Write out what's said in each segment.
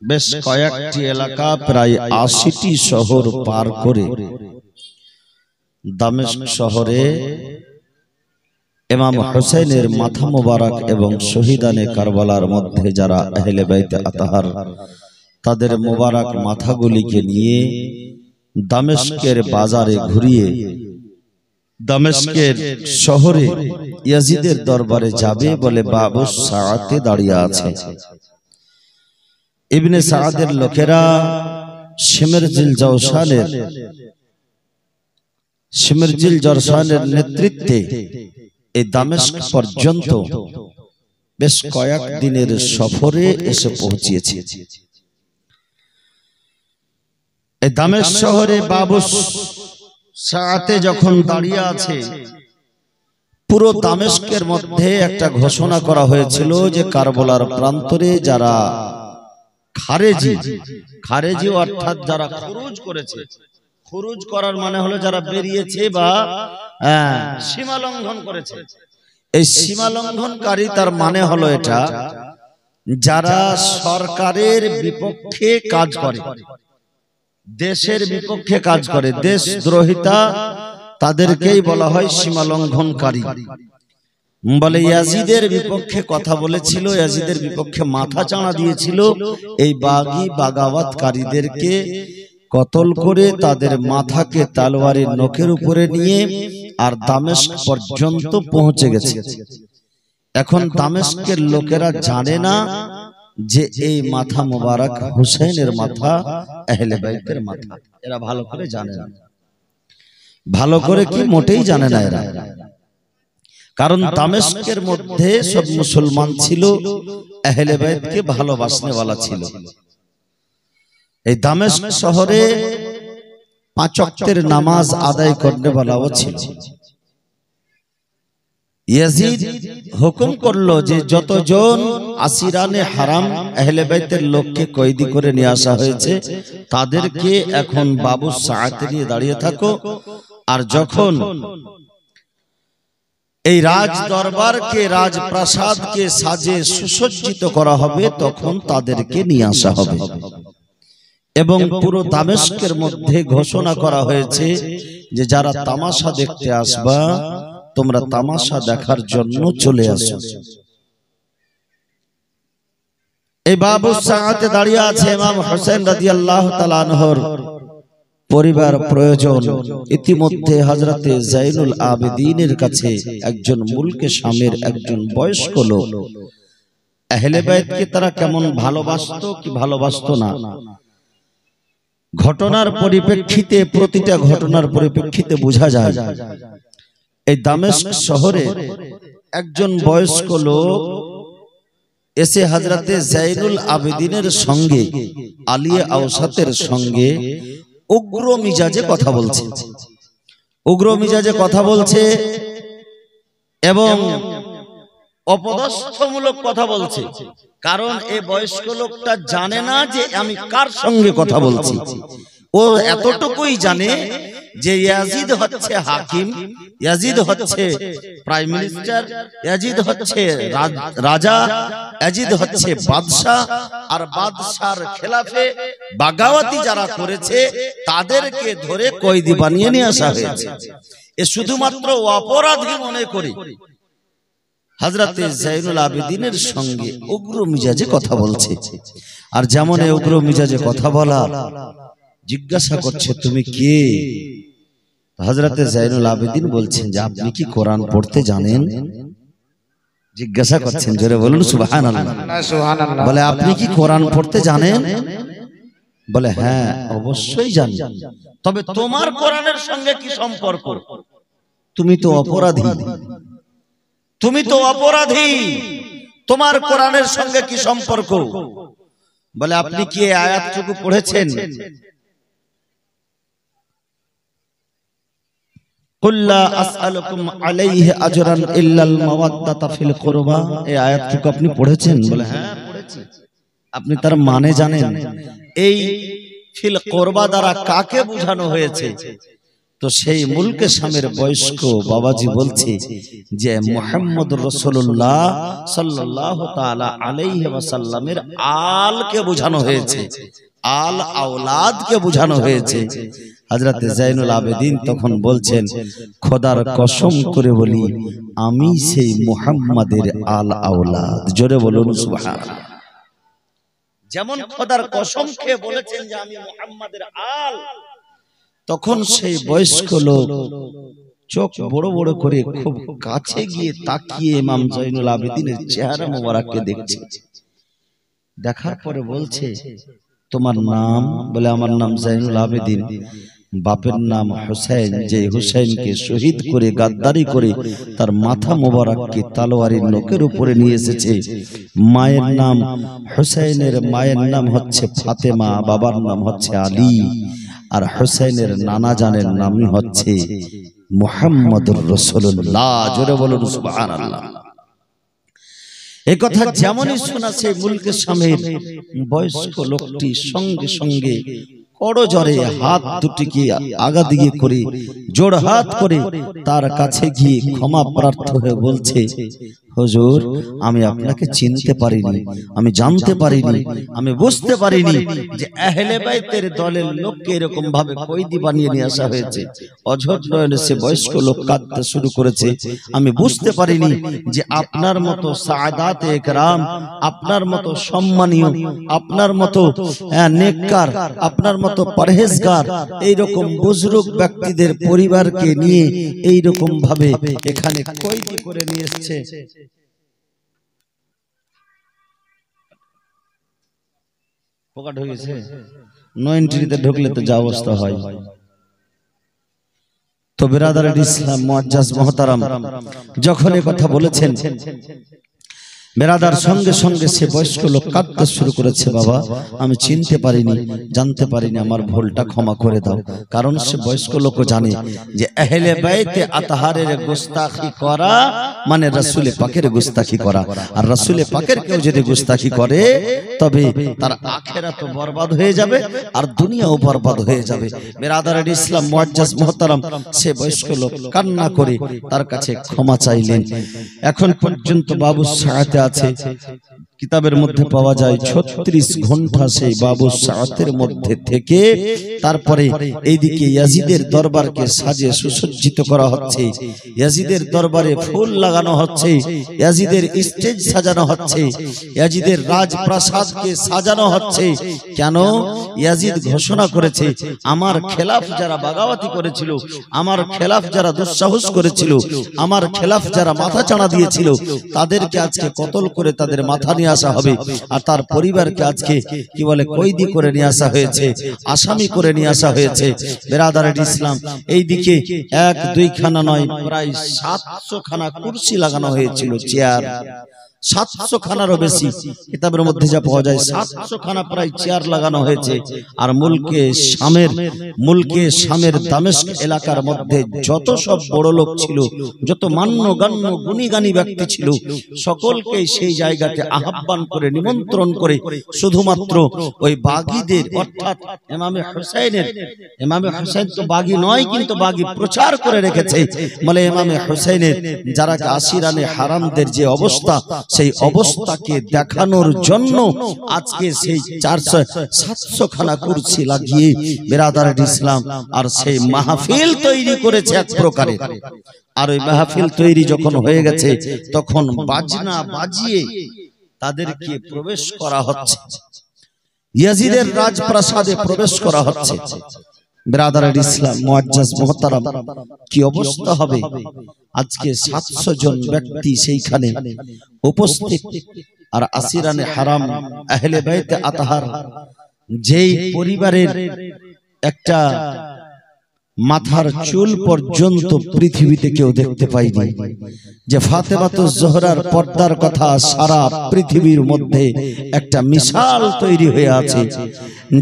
বেশ কয়েকটি এলাকা প্রায় ৮০টি শহর পার করে দামেস্ক শহরে ইমাম হুসাইনের মাথা মোবারক এবং শহীদানে কারবালার মধ্যে যারা আহলে বাইত আতাহার তাদের মোবারক মাথাগুলিকে নিয়ে দামেস্কের বাজারে ঘুরিয়ে দামেস্কের শহরে ইয়াজিদের দরবারে যাবে বলে বাবু সাআতে দাঁড়িয়ে আছে। ইবনে সাআদের লোকেরা শিমরজিল জরসানের নেতৃত্বে এই দামেস্ক পর্যন্ত বেশ কয়েক দিনের সফরে এসে পৌঁছিয়েছে। এই দামেস্ক শহরে বাবু সাআতে যখন দাঁড়িয়ে আছে, পুরো দামেস্কের মধ্যে একটা ঘোষণা করা হয়েছিল যে কারবালার প্রান্তরে যারা খারেজি অর্থাৎ যারা খুরুজ করেছে, খুরুজ করার মানে হলো যারা বেরিয়েছে বা সীমা লঙ্ঘন করেছে, এই সীমা লঙ্ঘনকারী তার মানে হলো এটা যারা সরকারের বিপক্ষে কাজ করে, দেশের বিপক্ষে কাজ করে, দেশদ্রোহিতা, তাদেরকেই বলা হয় সীমা লঙ্ঘনকারী। বলে ইয়াজিদের বিপক্ষে কথা বলেছিল, ইয়াজিদের বিপক্ষে মাথা চাড়া দিয়েছিল, এই বাগী বাগাওয়াতকারীদেরকে কতল করে তাদের মাথাকে তলোয়ারের নখের উপরে নিয়ে আর দামেস্ক পর্যন্ত পৌঁছে গেছে। এখন দামেস্কের লোকেরা জানে না যে এই মাথা মোবারক হুসাইনের মাথা, আহলে বাইতের মাথা, এরা ভালো করে জানে না। ভালো করে কি মোটেই জানে না এরা, কারণ দামেস্কের মধ্যে সব মুসলমান ছিল, আহলে বাইতকে ভালোবাসনেওয়ালা ছিল। এই দামেস্ক শহরে ৫ ওয়াক্তের নামাজ আদায় করনেওয়ালাও ছিল। ইয়াজিদ হুকুম করলো যে যতজন আসিরানে হারাম আহলে বাইতের লোককে কয়েদি করে নিয়ে আসা হয়েছে তাদেরকে এখন বাবু সাআতে নিয়ে দাঁড়িয়ে থাকো, আর যখন এই রাজ দরবারকে, রাজপ্রাসাদকে সাজে সুসজ্জিত করা হবে তখন তাদেরকে নিয়ে আসা হবে। এবং পুরো দামেস্কের মধ্যে ঘোষণা করা হয়েছে যে যারা তামাশা দেখতে আসবা তোমরা তামাশা দেখার জন্য চলে আসো। এই বাবু সাআতে দাঁড়িয়ে আছে ইমাম হুসাইন রাদিয়াল্লাহু তাআলা আনহুর পরিবার প্রয়োজন। ইতিমধ্যে হযরতে জাইনুল আবেদিনের কাছে একজন মুলকে শামের একজন বয়স্ক লোক, আহলে বাইতকে তারা কেমন ভালোবাসতো কি ভালোবাসতো না, ঘটনার পরিপ্রেক্ষিতে, প্রতিটা ঘটনার পরিপ্রেক্ষিতে বোঝা যায়। এই দামেস্ক শহরে একজন বয়স্ক লোক এসে হযরতে জাইনুল আবেদিনের সঙ্গে, আলিয়ে আওসাতের সঙ্গে উগ্র মিজাজে কথা বলছে, উগ্র মিজাজে কথা বলছে এবং অপদস্থমূলক কথা বলছে। কারণ এই বয়স্ক লোকটা জানে না যে আমি কার সঙ্গে কথা বলছি, ও এতটুকুই জানে যে ইয়াজিদ হচ্ছে হাকিম, ইয়াজিদ হচ্ছে প্রাইম মিনিস্টার, ইয়াজিদ হচ্ছে রাজা, ইয়াজিদ হচ্ছে বাদশাহ, আর বাদশার খেলাফে বাগাওয়াতি যারা করেছে তাদেরকে ধরে কয়েদি বানিয়ে নিয়ে আসা হয়েছে। এ শুধুমাত্র অপরাধী মনে করে হযরতে জাইনুল আবেদিনের সঙ্গে উগ্র মিজাজে কথা বলছে। আর যেমন এই উগ্র মিজাজে কথা বলা, জিজ্ঞাসা করছে তুমি কে? হযরতে জাইনুল আবেদিন বলছেন যে আপনি কি কোরআন পড়তে জানেন? জিজ্ঞাসা করছেন, জোরে বলুন সুবহানাল্লাহ। বলে আপনি কি কোরআন পড়তে জানেন? বলে হ্যাঁ অবশ্যই জানি। তবে তোমার কোরআনের সঙ্গে কি সম্পর্ক? তুমি তো অপরাধী, তুমি তো অপরাধী, তোমার কোরআনের সঙ্গে কি সম্পর্ক? বলে আপনি কি এই আয়াতটুকু পড়েছেন? কুল্লা আসআলুকুম আলাইহি আজরান ইল্লাল মাওয়াদ্দাতা ফিল কুরবা, এই আয়াতটুকু আপনি পড়েছেন? বলে হ্যাঁ পড়েছি। আপনি তার মানে জানেন? এই ফিল কুরবা দ্বারা কাকে বোঝানো হয়েছে? তো সেই মুলকে শামের বয়স্ক বাবাজি বলছে যে মুহাম্মদুর রাসূলুল্লাহ সাল্লাল্লাহু তাআলা আলাইহি ওয়াসাল্লামের আলকে বোঝানো হয়েছে, আল আওলাদকে বোঝানো হয়েছে। হযরত জাইনুল আবেদিন তখন বলছেন, খোদার কসম করে বলি আমি সেই মুহাম্মাদের আল আওলাদ। জোরে বলুন সুবহানাল্লাহ। যেমন খোদার কসম খেয়ে বলেছেন যে আমি মুহাম্মাদের আল, তখন সেই বয়স্ক লোক চোখ বড় বড় করে খুব কাছে গিয়ে তাকিয়ে ইমাম জাইনুল আবেদিনের চেহারা মোবারককে দেখছে। দেখার পরে বলছে, তোমার নাম? বলে আমার নাম জাইনুল আবেদিন। বাপের নাম হুসাইন, যে হুসাইনকে শহীদ করে গাদ্দারি করে তার মাথা মোবারককে তলোয়ারের নখের উপরে নিয়ে এসেছে। মায়ের নাম হুসাইনের মায়ের নাম হচ্ছে ফাতেমা, বাবার নাম হচ্ছে আলী, আর হুসাইনের নানা জানের নামই হচ্ছে মুহাম্মদুর রাসূলুল্লাহ। জোরে বলুন সুবহানাল্লাহ। এই কথা যেমনই শোনা সেই মুলকে শামের বয়স্ক লোকটি সঙ্গে সঙ্গে করজোরে হাত দুটিকে আগা দিকে করে জোড় হাত করে তার কাছে গিয়ে ক্ষমা প্রার্থী হয়ে বলছে, হুজুর আমি আপনাকে চিনতে পারিনি, আমি জানতে পারিনি, আমি বুঝতে পারিনি যে আহলে বাইতের দলের লোককে এরকম ভাবে কয়েদি বানিয়ে নিয়ে আসা হয়েছে। অঝর নয়নে সে বয়স্ক লোক কাঁদতে শুরু করেছে। আমি বুঝতে পারিনি যে আপনার মতো সাআদাতে একরাম, আপনার মতো সম্মানীয়, আপনার মতো নেককার, আপনার মতো পরহেজগার এইরকম বুজুর্গ ব্যক্তিদের পরিবারকে নিয়ে এইরকম ভাবে এখানে কয়েদি করে নিয়ে এসেছে। পোকা ঢুকেছে, নো এন্ট্রিতে ঢুকলে তো যা অবস্থা হয়। তো বিরাদার ইসলাম মুআজ্জাজ মুহতারাম যখন এই কথা বলেছেন, বেরাদার সঙ্গে সঙ্গে সে বয়স্ক লোক কাঁদতে শুরু করেছে, বাবা আমি চিনতে পারিনি, জানতে পারিনি, আমার ভুলটা ক্ষমা করে দাও। কারণ সে বয়স্ক লোকও জানে যে আহলে বাইতে আতহারের গুস্তাখি করা মানে রাসূল পাকের গুস্তাখি করা, আর রাসূল পাকের কেউ যদি গুস্তাখি করে তবে তার আখিরাত বরবাদ হয়ে যাবে আর দুনিয়াও বরবাদ হয়ে যাবে। বেরাদার ইসলাম মুআজ্জাজ মুহতারাম সে বয়স্ক লোক কান্না করে তার কাছে ক্ষমা চাইলেন। এখন পর্যন্ত বাবু সাআতে আছে, কিতাবের মধ্যে পাওয়া যায় 36 ঘন্টা সেই বাবু সাআতের মধ্যে থেকে তারপরে এইদিকে ইয়াজিদের দরবারকে সাজিয়ে সুসজ্জিত করা হচ্ছে, ইয়াজিদের দরবারে ফুল লাগানো হচ্ছে, ইয়াজিদের স্টেজ সাজানো হচ্ছে, ইয়াজিদের রাজপ্রাসাদকে সাজানো হচ্ছে। কেন? ইয়াজিদ ঘোষণা করেছে আমার খেলাফ যারা বাগাওয়াতি করেছিল, আমার খেলাফ যারা দুঃসাহস করেছিল, আমার খেলাফ যারা মাথা চাড়া দিয়েছিল, তাদেরকে আজকে কতল করে তাদের মাথা নিয়ে আসা হবে, আর তার পরিবারকে আজকে কি বলে কয়েদি করে নিয়ে আসা হয়েছে, আসামি করে নিয়ে আসা হয়েছে। বেরাদার ইসলাম এইদিকে 1-2 খানা নয়, প্রায় 700 খানা কুরসি লাগানো হয়েছিল, চেয়ার 700 খানারও বেশি। কিতাবের মধ্যে যা পাওয়া যায় 700 খানা প্রায় চেয়ার লাগানো হয়েছে। আর মুলকে শামের দামেস্ক এলাকার মধ্যে যত সব বড় লোক ছিল, যত মান্যগণ্য গুণীগানী ব্যক্তি ছিল, সকলকে সেই জায়গাতে আহ্বান করে নিমন্ত্রণ করে শুধুমাত্র ওই বাগীদের অর্থাৎ ইমামে হুসাইন তো বাগী নয়, কিন্তু বাগী প্রচার করে রেখেছে বলে ইমামে হুসাইনের যারা আসিরানে হারামদের যে অবস্থা, সেই অবস্থাকে দেখানোর জন্য আজকে সেই 400-700 খানা কুরসি লাগিয়ে বেরাদার ইসলাম আর সেই মাহফিল তৈরি করেছে এক প্রকারে। আর ওই মাহফিল তৈরি যখন হয়ে গেছে তখন বাজনা বাজিয়ে তাদেরকে প্রবেশ করা হচ্ছে, ইয়াজিদের রাজপ্রাসাদে প্রবেশ করা হচ্ছে। ব্রাদার ইসলাম মুআজ্জাজ মুহতারাম কি অবস্থা হবে আজকে 700 জন ব্যক্তি সেইখানে উপস্থিত। আর আসিরানে হারাম আহলে বাইতে আতহার যেই পরিবারের একটা মাথার চুল পর্যন্ত পৃথিবীতে কেউ দেখতে পায়নি, যে ফাতেমাতুজ জোহরার পর্দার কথা সারা পৃথিবীর মধ্যে একটা মিসাল তৈরি হয়ে আছে।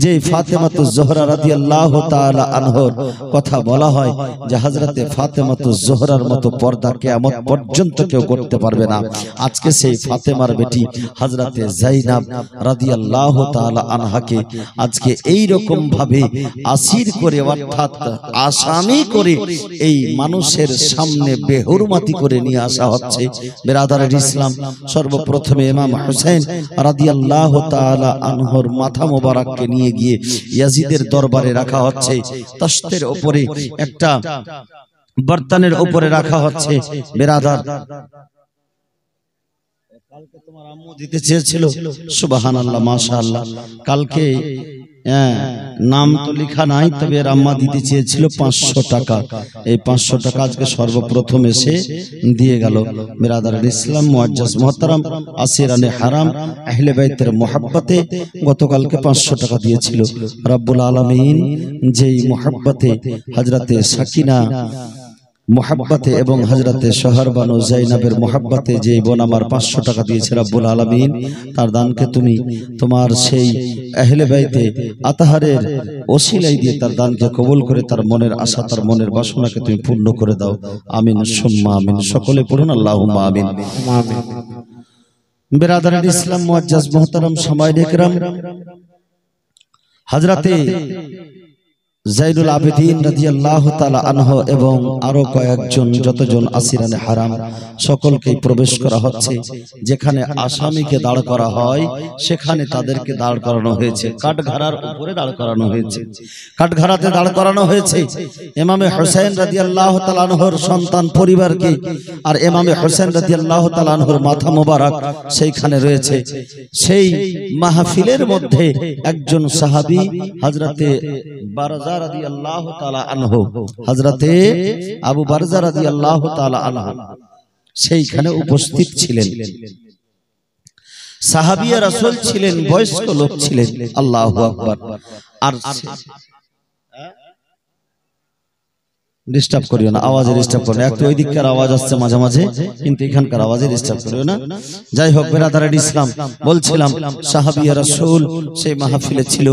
যে ফাতেমাতুজ জোহরা রাদিয়াল্লাহু তাআলা আনহার কথা বলা হয় যে হযরতে ফাতেমাতুজ জোহরার মতো পর্দা কিয়ামত পর্যন্ত কেউ করতে পারবে না। আজকে সেই ফাতেমার বেটি হযরতে যায়েনব রাদিয়াল্লাহু তাআলা আনহাকে আজকে এই রকম ভাবে আসির করে অর্থাৎ আসামি করে এই মানুষের সামনে বেহুরমতি করে নিয়ে আসা হচ্ছে। বিরাদার ইসলাম, সর্বপ্রথমে ইমাম হুসাইন রাদিয়াল্লাহু তাআলা আনহুর মাথা মোবারককে নিয়ে গিয়ে ইয়াজিদের দরবারে রাখা হচ্ছে। তাশতের উপরে একটা বর্তনের উপরে রাখা হচ্ছে। বিরাদার, কালকে তোমার আম্মু দিতে চেয়েছিল, সুবহানাল্লাহ মাশাআল্লাহ, কালকে নাম তো লেখা নাই, তবে এর আম্মা দিতে চেয়েছিল 500 টাকা। এই 500 টাকা আজকে সর্বপ্রথম এসে দিয়ে গেল। বিরাদার ইসলাম, মুআজ্জাজ মুহতারাম, আসিরানে হারাম, আহলে বাইতের মুহাব্বতে গতকালকে 500 টাকা দিয়েছিল। রব্বুল আলামিন যেই মুহাব্বতে হযরতে সাকিনা মুহাব্বতে এবং হযরতে সোহরবানু যায়েনবের মুহাব্বতে যে বোন আমার 500 টাকা দিয়েছে, রব্বুল আলামিন তার দানকে তুমি তোমার সেই আহলে বাইতে আতাহারের ওসিলাই দিয়ে তার দানকে কবুল করে তার মনের আশা, তার মনের বাসনাকে তুমি পূর্ণ করে দাও। আমিন সুম্মা আমিন। সকলে পড়ুন আল্লাহুম্মা আমিন। বিরাদার ইসলাম, মুআজ্জাজ মুহতারাম, সামাইয়ে ইকরাম, হযরতে যাইনুল আবেদিন রাদিয়াল্লাহু তাআলা আনহু এবং আরো কয়েকজন যতজন আসিরানে হারাম সকলকেই প্রবেশ করা হচ্ছে। যেখানে আসামিকে দাঁড় করা হয় সেখানে তাদেরকে দাঁড় করানো হয়েছে, কাঠঘাড়ার উপরে দাঁড় করানো হয়েছে। কাঠঘাড়াতে দাঁড় করানো হয়েছে ইমামে হুসাইন রাদিয়াল্লাহু তাআলা আনহুর সন্তান পরিবারকে, আর ইমামে হুসাইন রাদিয়াল্লাহু তাআলা আনহুর মাথা মোবারক সেইখানে রয়েছে। সেই মাহফিলের মধ্যে একজন সাহাবী হযরতে বারজা রাদিয়াল্লাহু তাআলা আনহু, হযরতে আবু বারজা রাদিয়াল্লাহু তাআলা আনহু সেইখানে উপস্থিত ছিলেন। সাহাবিয়া রাসূল ছিলেন, বয়স্ক লোক ছিলেন। আল্লাহু আকবার। আর ডিস্টার্ব করিও না, আওয়াজে ডিস্টার্ব করো না। একটু ওই দিককার আওয়াজ আসছে মাঝে মাঝে, কিন্তু এখানকার আওয়াজে ডিস্টার্ব করিও না। যাই হোক, বিরাদার ইসলাম, বলছিলাম সাহাবিয়া রাসূল সেই মাহফিলে ছিল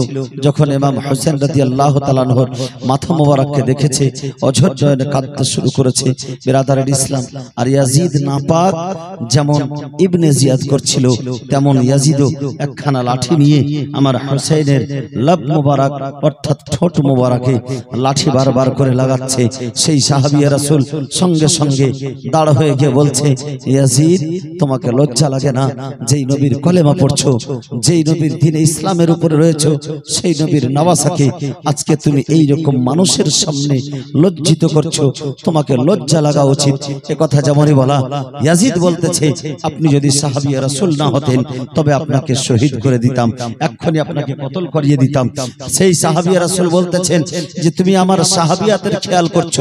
যখন ইমাম হুসাইন রাদিয়াল্লাহু তাআলা আনহুর মাথা মোবারককে দেখেছে, অঝর নয়নে কাঁদতে শুরু করেছে। বিরাদার ইসলাম, আর ইয়াজিদ নাপাক যেমন ইবনে জিয়াদ করছিল, তেমন ইয়াজিদও একখানা লাঠি নিয়ে আমার হুসাইনের লাব মোবারক অর্থাৎ ঠোঁট মোবারকে লাঠি বারবার করে লাগাচ্ছে। সেই সাহাবিয়া রাসূল সঙ্গে সঙ্গে দাঁড় হয়ে গিয়ে বলছে, ইয়াজিদ তোমাকে লজ্জা লাগে না? যেই নবীর কলেমা পড়ছো, যেই নবীর দ্বীনে ইসলামের উপরে রয়েছো, সেই নবীর নওয়াসাকে আজকে তুমি এই রকম মানুষের সামনে লজ্জিত করছো, তোমাকে লজ্জা লাগা উচিত। এ কথা যেমনই বলা, ইয়াজিদ বলতেছে আপনি যদি সাহাবিয়া রাসূল না হতেন তবে আপনাকে শহীদ করে দিতাম, এক্ষুনি আপনাকে কতল করিয়ে দিতাম। সেই সাহাবিয়া রাসূল বলতেছেন যে তুমি আমার সাহাবিয়াতের খেয়াল করছো,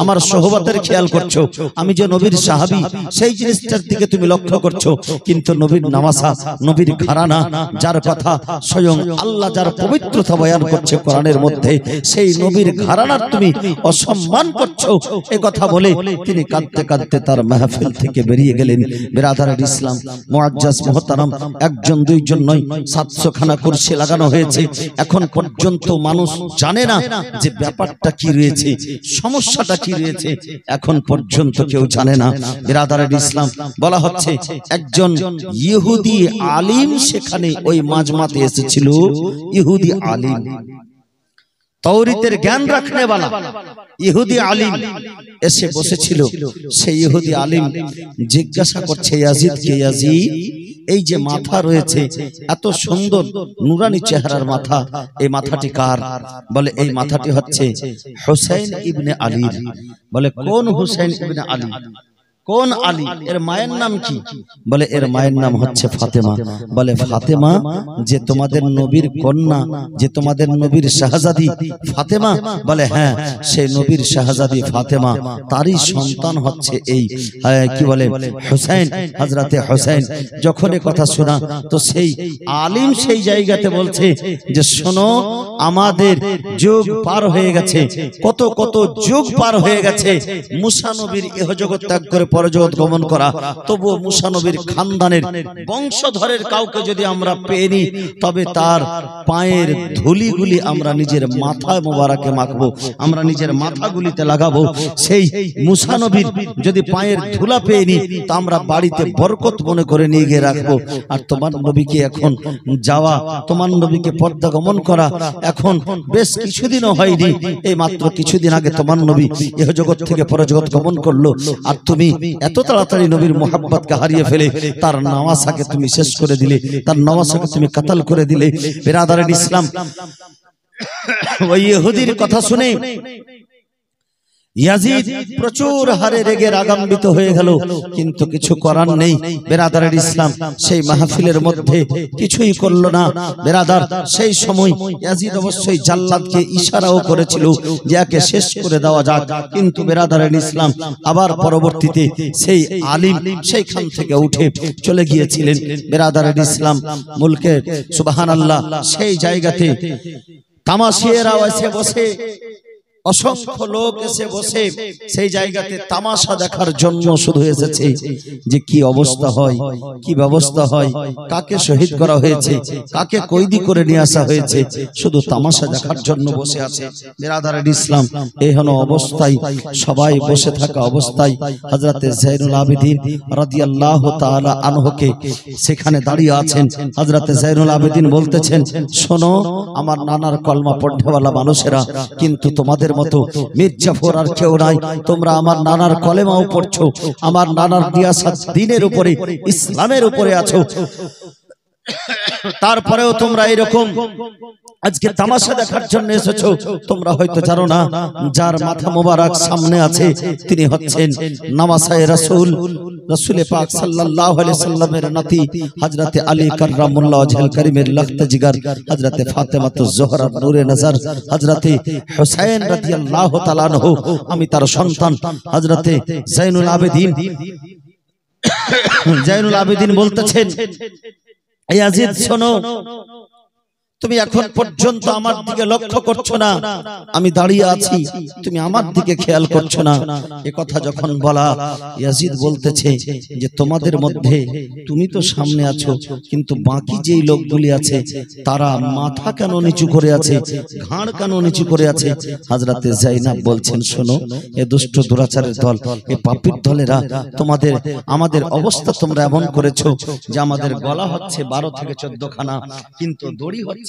আমার সোহবতের খেয়াল করছো, আমি যে নবীর সাহাবী সেই জিনিসটার দিকে তুমি লক্ষ্য করছো, কিন্তু নবীর নামাসা, নবীর ঘরানা, যার কথা স্বয়ং আল্লাহ যার পবিত্রতা বয়ান করছে কোরআনের মধ্যে, সেই নবীর ঘরানার তুমি অসম্মান করছো। এই কথা বলে তিনি কাঁদতে কাঁদতে তার মাহফিল থেকে বেরিয়ে গেলেন। বিরাদার ইসলাম, মুআজ্জাজ মুহতারাম, একজন দুইজন নয়, 700 খানা কুরসি লাগানো হয়েছে। এখন পর্যন্ত মানুষ জানে না যে ব্যাপারটা কি রয়েছে, সমস্যাটা কি রয়েছে, এখন পর্যন্ত কেউ জানে না। বিরাদার ইসলাম, বলা হচ্ছে একজন ইহুদি আলিম সেখানে ওই মাজমাতে এসেছিল। ইহুদি আলিম, তাওরাতের জ্ঞান রাখনে वाला ইহুদি আলিম এসে বসেছিল। সেই ইহুদি আলিম জিজ্ঞাসা করছে ইয়াজিদকে, ইয়াজিদ এই যে মাথা রয়েছে, এত সুন্দর নুরানি চেহারার মাথা, এই মাথাটি কার? বলে এই মাথাটি হচ্ছে হুসাইন ইবনে আলীর। বলে কোন হুসাইন ইবনে আলী? কোন আলী? এর মায়ের নাম কি? বলে এর মায়ের নাম হচ্ছে ফাতেমা। বলে ফাতেমা যে তোমাদের নবীর কন্যা, যে তোমাদের নবীর শাহজাদি ফাতেমা? বলে হ্যাঁ, সেই নবীর শাহজাদি ফাতেমা, তারই সন্তান হচ্ছে এই কি বলে হুসাইন, হযরতে হুসাইন। যখন এই কথা শোনা তো সেই আলিম সেই জায়গাতে বলছে যে শোনো, আমাদের যুগ পার হয়ে গেছে, কত কত যুগ পার হয়ে গেছে। মুসা নবীর ইহজগৎ ত্যাগ করে পরজগৎ গমন করা, তবুও মুসা নবীর খানদানের বংশধরের কাউকে যদি আমরা পেয়ে নিই, তবে তার পায়ের ধুলিগুলি আমরা নিজের মাথায় মোবারকে মাখবো, আমরা নিজের মাথাগুলিতে লাগাবো। সেই মুসা নবীর যদি পায়ের ধুলা পেয়ে নিই, তা আমরা বাড়িতে বরকত মনে করে নিয়ে গিয়ে রাখবো। আর তোমার নবীকে এখন যাওয়া, তোমার নবীকে পর্দা গমন করা এখন বেশ কিছুদিনও হয়নি, এই মাত্র কিছুদিন আগে তোমার নবী ইহ জগৎ থেকে পরজগৎ গমন করলো। আর তুমি এত তাড়াতাড়ি নবীর মোহাব্বতকে হারিয়ে ফেলে তার নওয়াসাকে তুমি শেষ করে দিলে, তার নওয়াসাকে তুমি কাতাল করে দিলে। বিরাদারান ইসলাম, ওই ইহুদির কথা শুনে ইয়াজিদ প্রচুর হারে রেগে রাগান্বিত হয়ে গেল, কিন্তু কিছু করার নেই। বেরাদারের ইসলাম সেই মাহফিলের মধ্যে কিছুই করলো না। বেরাদার, সেই সময় ইয়াজিদ অবশ্যই জাল্লাদকে ইশারাও করেছিল যে একে শেষ করে দেওয়া যাক, কিন্তু বেরাদারের ইসলাম আবার পরবর্তীতে সেই আলিম সেইখান থেকে উঠে চলে গিয়েছিলেন। বেরাদারের ইসলাম, মুলকে সুবহানাল্লাহ, সেই জায়গাতে তামাশিয়েরা এসে বসে, অসংখ্য লোক এসে বসে সেই জায়গাতে তামাশা দেখার জন্য শুধু এসেছে যে কি অবস্থা হয়, কি ব্যবস্থা হয়, কাকে শহীদ করা হয়েছে, কাকে কয়েদি করে নিয়ে আসা হয়েছে, শুধু তামাশা দেখার জন্য বসে আছে। বিরাদারের ইসলাম, এই হলো অবস্থায়, সবাই বসে থাকা অবস্থায় হযরতে যায়নুল আবেদিন রাদিয়াল্লাহু তাআলা আনহুকে সেখানে দাঁড়িয়ে আছেন। হযরতে যায়নুল আবেদিন বলতেছেন, শোনো আমার নানার কলমা পড়নেওয়ালা মানুষেরা, কিন্তু তোমাদের মতো মীর জাফর আর কেউ নাই। তোমরা আমার নানার কলেমাও পড়ছো, আমার নানার দিয়াসাত দ্বীনের উপরে, ইসলামের উপরে আছো, তারপরেও তোমরা এরকম আজকে তামাশা দেখার জন্য এসেছো। তোমরা হয়তো জানো না, যার মাথা মোবারক সামনে আছে তিনি হচ্ছেন নামাসায়ে রাসূল, রাসূলে পাক সাল্লাল্লাহু আলাইহি সাল্লামের নাতি হযরতে আলী কাররামুল্লাহ ওয়াজহুল কারীমের লখত জিগার, হযরতে ফাতেমাতুজ জোহরা নূরে নজর, হযরতে হুসাইন রাদিয়াল্লাহু তাআলা আনহু, আমি তার সন্তান হযরতে যায়নুল আবেদিন। যায়নুল আবেদিন বলতেছেন, ইয়াজিদ শোনো, তুমি এখন পর্যন্ত আমার দিকে লক্ষ্য করছো না, আমি দাঁড়িয়ে আছি, তুমি আমার দিকে খেয়াল করছো না। এ কথা যখন বলা, ইয়াজিদ বলতেছে যে তোমাদের মধ্যে তুমি তো সামনে আছো, কিন্তু বাকি যেই লোকগুলি আছে তারা মাথা কেন নিচু করে আছে, ঘাড় কেন নিচু করে আছে? হযরতে যায়নাব বলছেন, শোনো, এ দুষ্ট দুরাচারের দল, এ পাপীর দলেরা, তোমাদের আমাদের অবস্থা তোমরা এমন করেছো যে আমাদের গলা হচ্ছে 12 থেকে 14 খানা, কিন্তু দড়ি হচ্ছে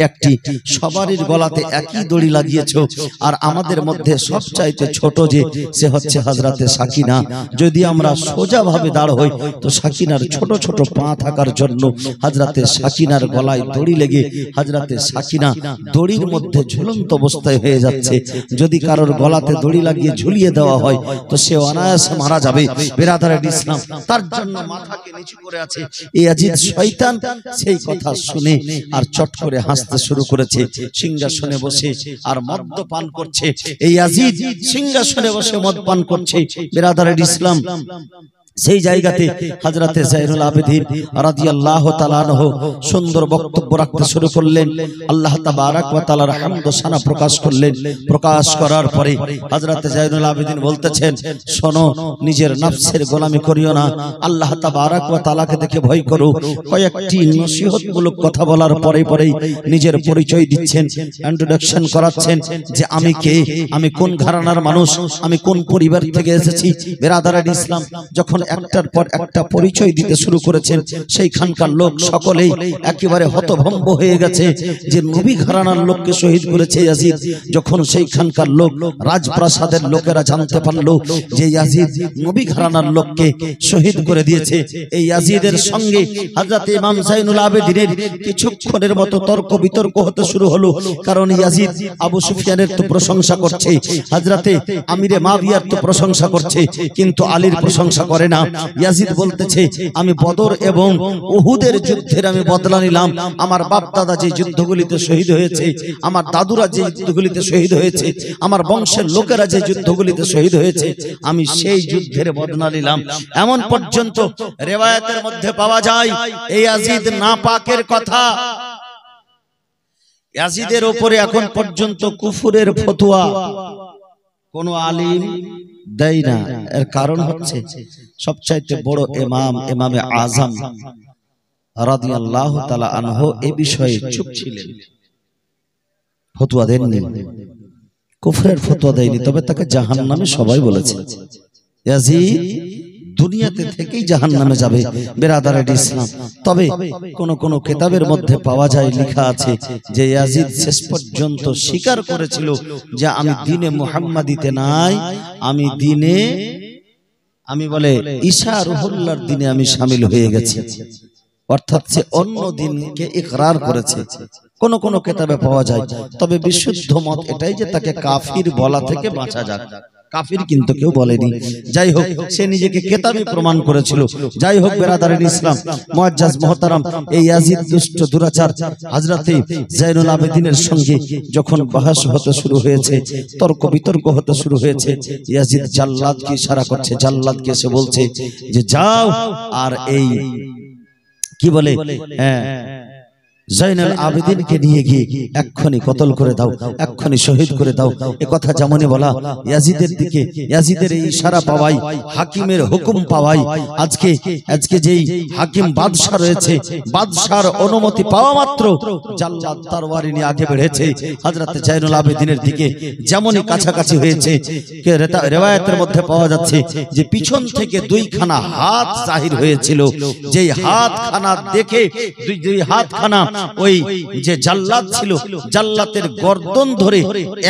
একটি, সবারই গলাতে একই দড়ি লাগিয়েছো। আর আমাদের মধ্যে সবচাইতে ছোট যে, সে হচ্ছে হযরতে সাকিনা। যদি আমরা সোজা ভাবে দাঁড় হই, তো সাকিনার ছোট ছোট পা থাকার জন্য হযরতে সাকিনার গলায় দড়ি লেগে হযরতে সাকিনা দড়ির মধ্যে ঝুলন্ত অবস্থায় হয়ে যাচ্ছে। যদি কারোর গলাতে দড়ি লাগিয়ে ঝুলিয়ে দেওয়া হয়, তো সে অনায়াসে মারা যাবে। বিরাদারের ইসলাম, তার জন্য মাথাকে নিচু করে আছে। এই ইয়াজিদ শয়তান সেই কথা শুনে আর চট করে হাসতে শুরু করেছে, সিংহাসনে বসে আর মদ পান করছে। এই ইয়াজিদ সিংহাসনে বসে মদ পান করছে। বিরাদারের ইসলাম, সেই জায়গাতে হযরতে যায়নুল আবেদিন রাদিয়াল্লাহু তাআলা আনহু সুন্দর বক্তব্য রাখতে শুরু করলেন। আল্লাহ তাবারাক ওয়া তাআলার হামদ ও সানা প্রকাশ করলেন। প্রকাশ করার পরে হযরতে যায়নুল আবেদিন বলতেছেন, শোনো, নিজের নফসের গোলামি করিও না, আল্লাহ তাবারাক ওয়া তাআলাকে দেখে ভয় করো। কয়েকটি নসিহতমূলক কথা বলার পরে পরেই নিজের পরিচয় দিচ্ছেন, ইন্ট্রোডাকশন করাচ্ছেন যে আমি কে, আমি কোন ঘরানার মানুষ, আমি কোন পরিবার থেকে এসেছি। বিরাদারের ইসলাম, যখন একটার পর একটা পরিচয় দিতে শুরু করেছেন, সেইখানকার লোক সকলেই একেবারে হতভম্ব হয়ে গেছে যে নবী ঘরানার লোককে শহীদ করেছে ইয়াজিদ। যখন সেইখানকার লোক, রাজপ্রাসাদের লোকেরা জানতে পারলো যে ইয়াজিদ নবী ঘরানার লোককে শহীদ করে দিয়েছে, এই ইয়াজিদের সঙ্গে হযরত ইমাম যায়নুল আবেদিনের কিছুক্ষণের মতো তর্ক বিতর্ক হতে শুরু হলো। কারণ ইয়াজিদ আবু সুফিয়ানের তো প্রশংসা করছে, হযরতে আমিরে মাবিয়ার তো প্রশংসা করছে, কিন্তু আলীর প্রশংসা করে না। ইয়াজিদ বলতেছে, আমি বদর এবং উহুদের যুদ্ধের আমি বদলা নিলাম। আমার বাপ দাদা যে যুদ্ধগুলিতে শহীদ হয়েছে, আমার দাদুরা যে যুদ্ধগুলিতে শহীদ হয়েছে, আমার বংশের লোকেরা যে যুদ্ধগুলিতে শহীদ হয়েছে, আমি সেই যুদ্ধের বদলা নিলাম। এমন পর্যন্ত রিওয়ায়াতের মধ্যে পাওয়া যায় এই ইয়াজিদ নাপাকের কথা। ইয়াজিদের উপরে এখন পর্যন্ত কুফরের ফতোয়া, কোন আলিম দেয় না। এর কারণ হচ্ছে সবচাইতে বড় ইমাম, ইমামে আজম রাদিয়াল্লাহু তাআলা আনহু এই বিষয়ে চুপ ছিলেন, ফতোয়া দেননি, কুফরের ফতোয়া দেয়নি, তবে তাকে জাহান্নামে সবাই বলেছে। ইয়াজিদ দুনিয়াতে থেকেই জাহান্নামে যাবে বেরাদার ইসলাম। তবে কোন কোন কিতাবের মধ্যে পাওয়া যায়, লেখা আছে যে ইয়াজিদ শেষ পর্যন্ত স্বীকার করেছিল যে আমি দ্বীনে মুহাম্মাদিতে নাই, আমি দ্বীনে, আমি বলে ঈসা রুহুল্লাহর দ্বীনে আমি শামিল হয়ে গেছি, অর্থাৎ সে অন্য দ্বীনকে ইকরার করেছে। কোন কোন কিতাবে পাওয়া যায়। তবে বিশুদ্ধ মত এটাই যে তাকে কাফির বলা থেকে বাঁচা যাক, কাফির কিন্তু কেউ বলেনি। যাই হোক, সে নিজেকে কেতাবি প্রমাণ করেছিল। যাই হোক বেরাদারিন ইসলাম, মুআজ্জাজ মুহতারাম, এই ইয়াজিদ দুষ্ট দুরাচার হযরতে জাইনুল আবেদিনের সঙ্গে যখন বাহাস হতে শুরু হয়েছে, তর্ক বিতর্ক হতে শুরু হয়েছে, ইয়াজিদ জাল্লাদকে ইশারা করছে, জাল্লাদকে এসে বলছে যে যাও আর এই কি বলে জাইনুল আবেদিনকে নিয়ে গিয়ে এক্ষুনি কতল করে দাও, এক্ষুনি শহীদ করে দাও। এ কথা যেমনই বলা, ইয়াজিদের দিকে, ইয়াজিদের এই ইশারা পাওয়াই, হাকিমের হুকুম পাওয়াই, আজকে যেই হাকিম বাদশা রয়েছে, বাদশার অনুমতি পাওয়া মাত্র জাল্লাদ তরবারি নিয়ে আগে বেড়েছে হযরত জাইনুল আবেদিনের দিকে। যেমনই কাছাকাছি হয়েছে, রিওয়ায়াতের মধ্যে পাওয়া যাচ্ছে যে পিছন থেকে দুইখানা হাত জাহির হয়েছিল, যেই হাতখানা দেখে দুই হাতখানা ওই যে জাল্লাদ ছিল, জাল্লাতের গর্দন ধরে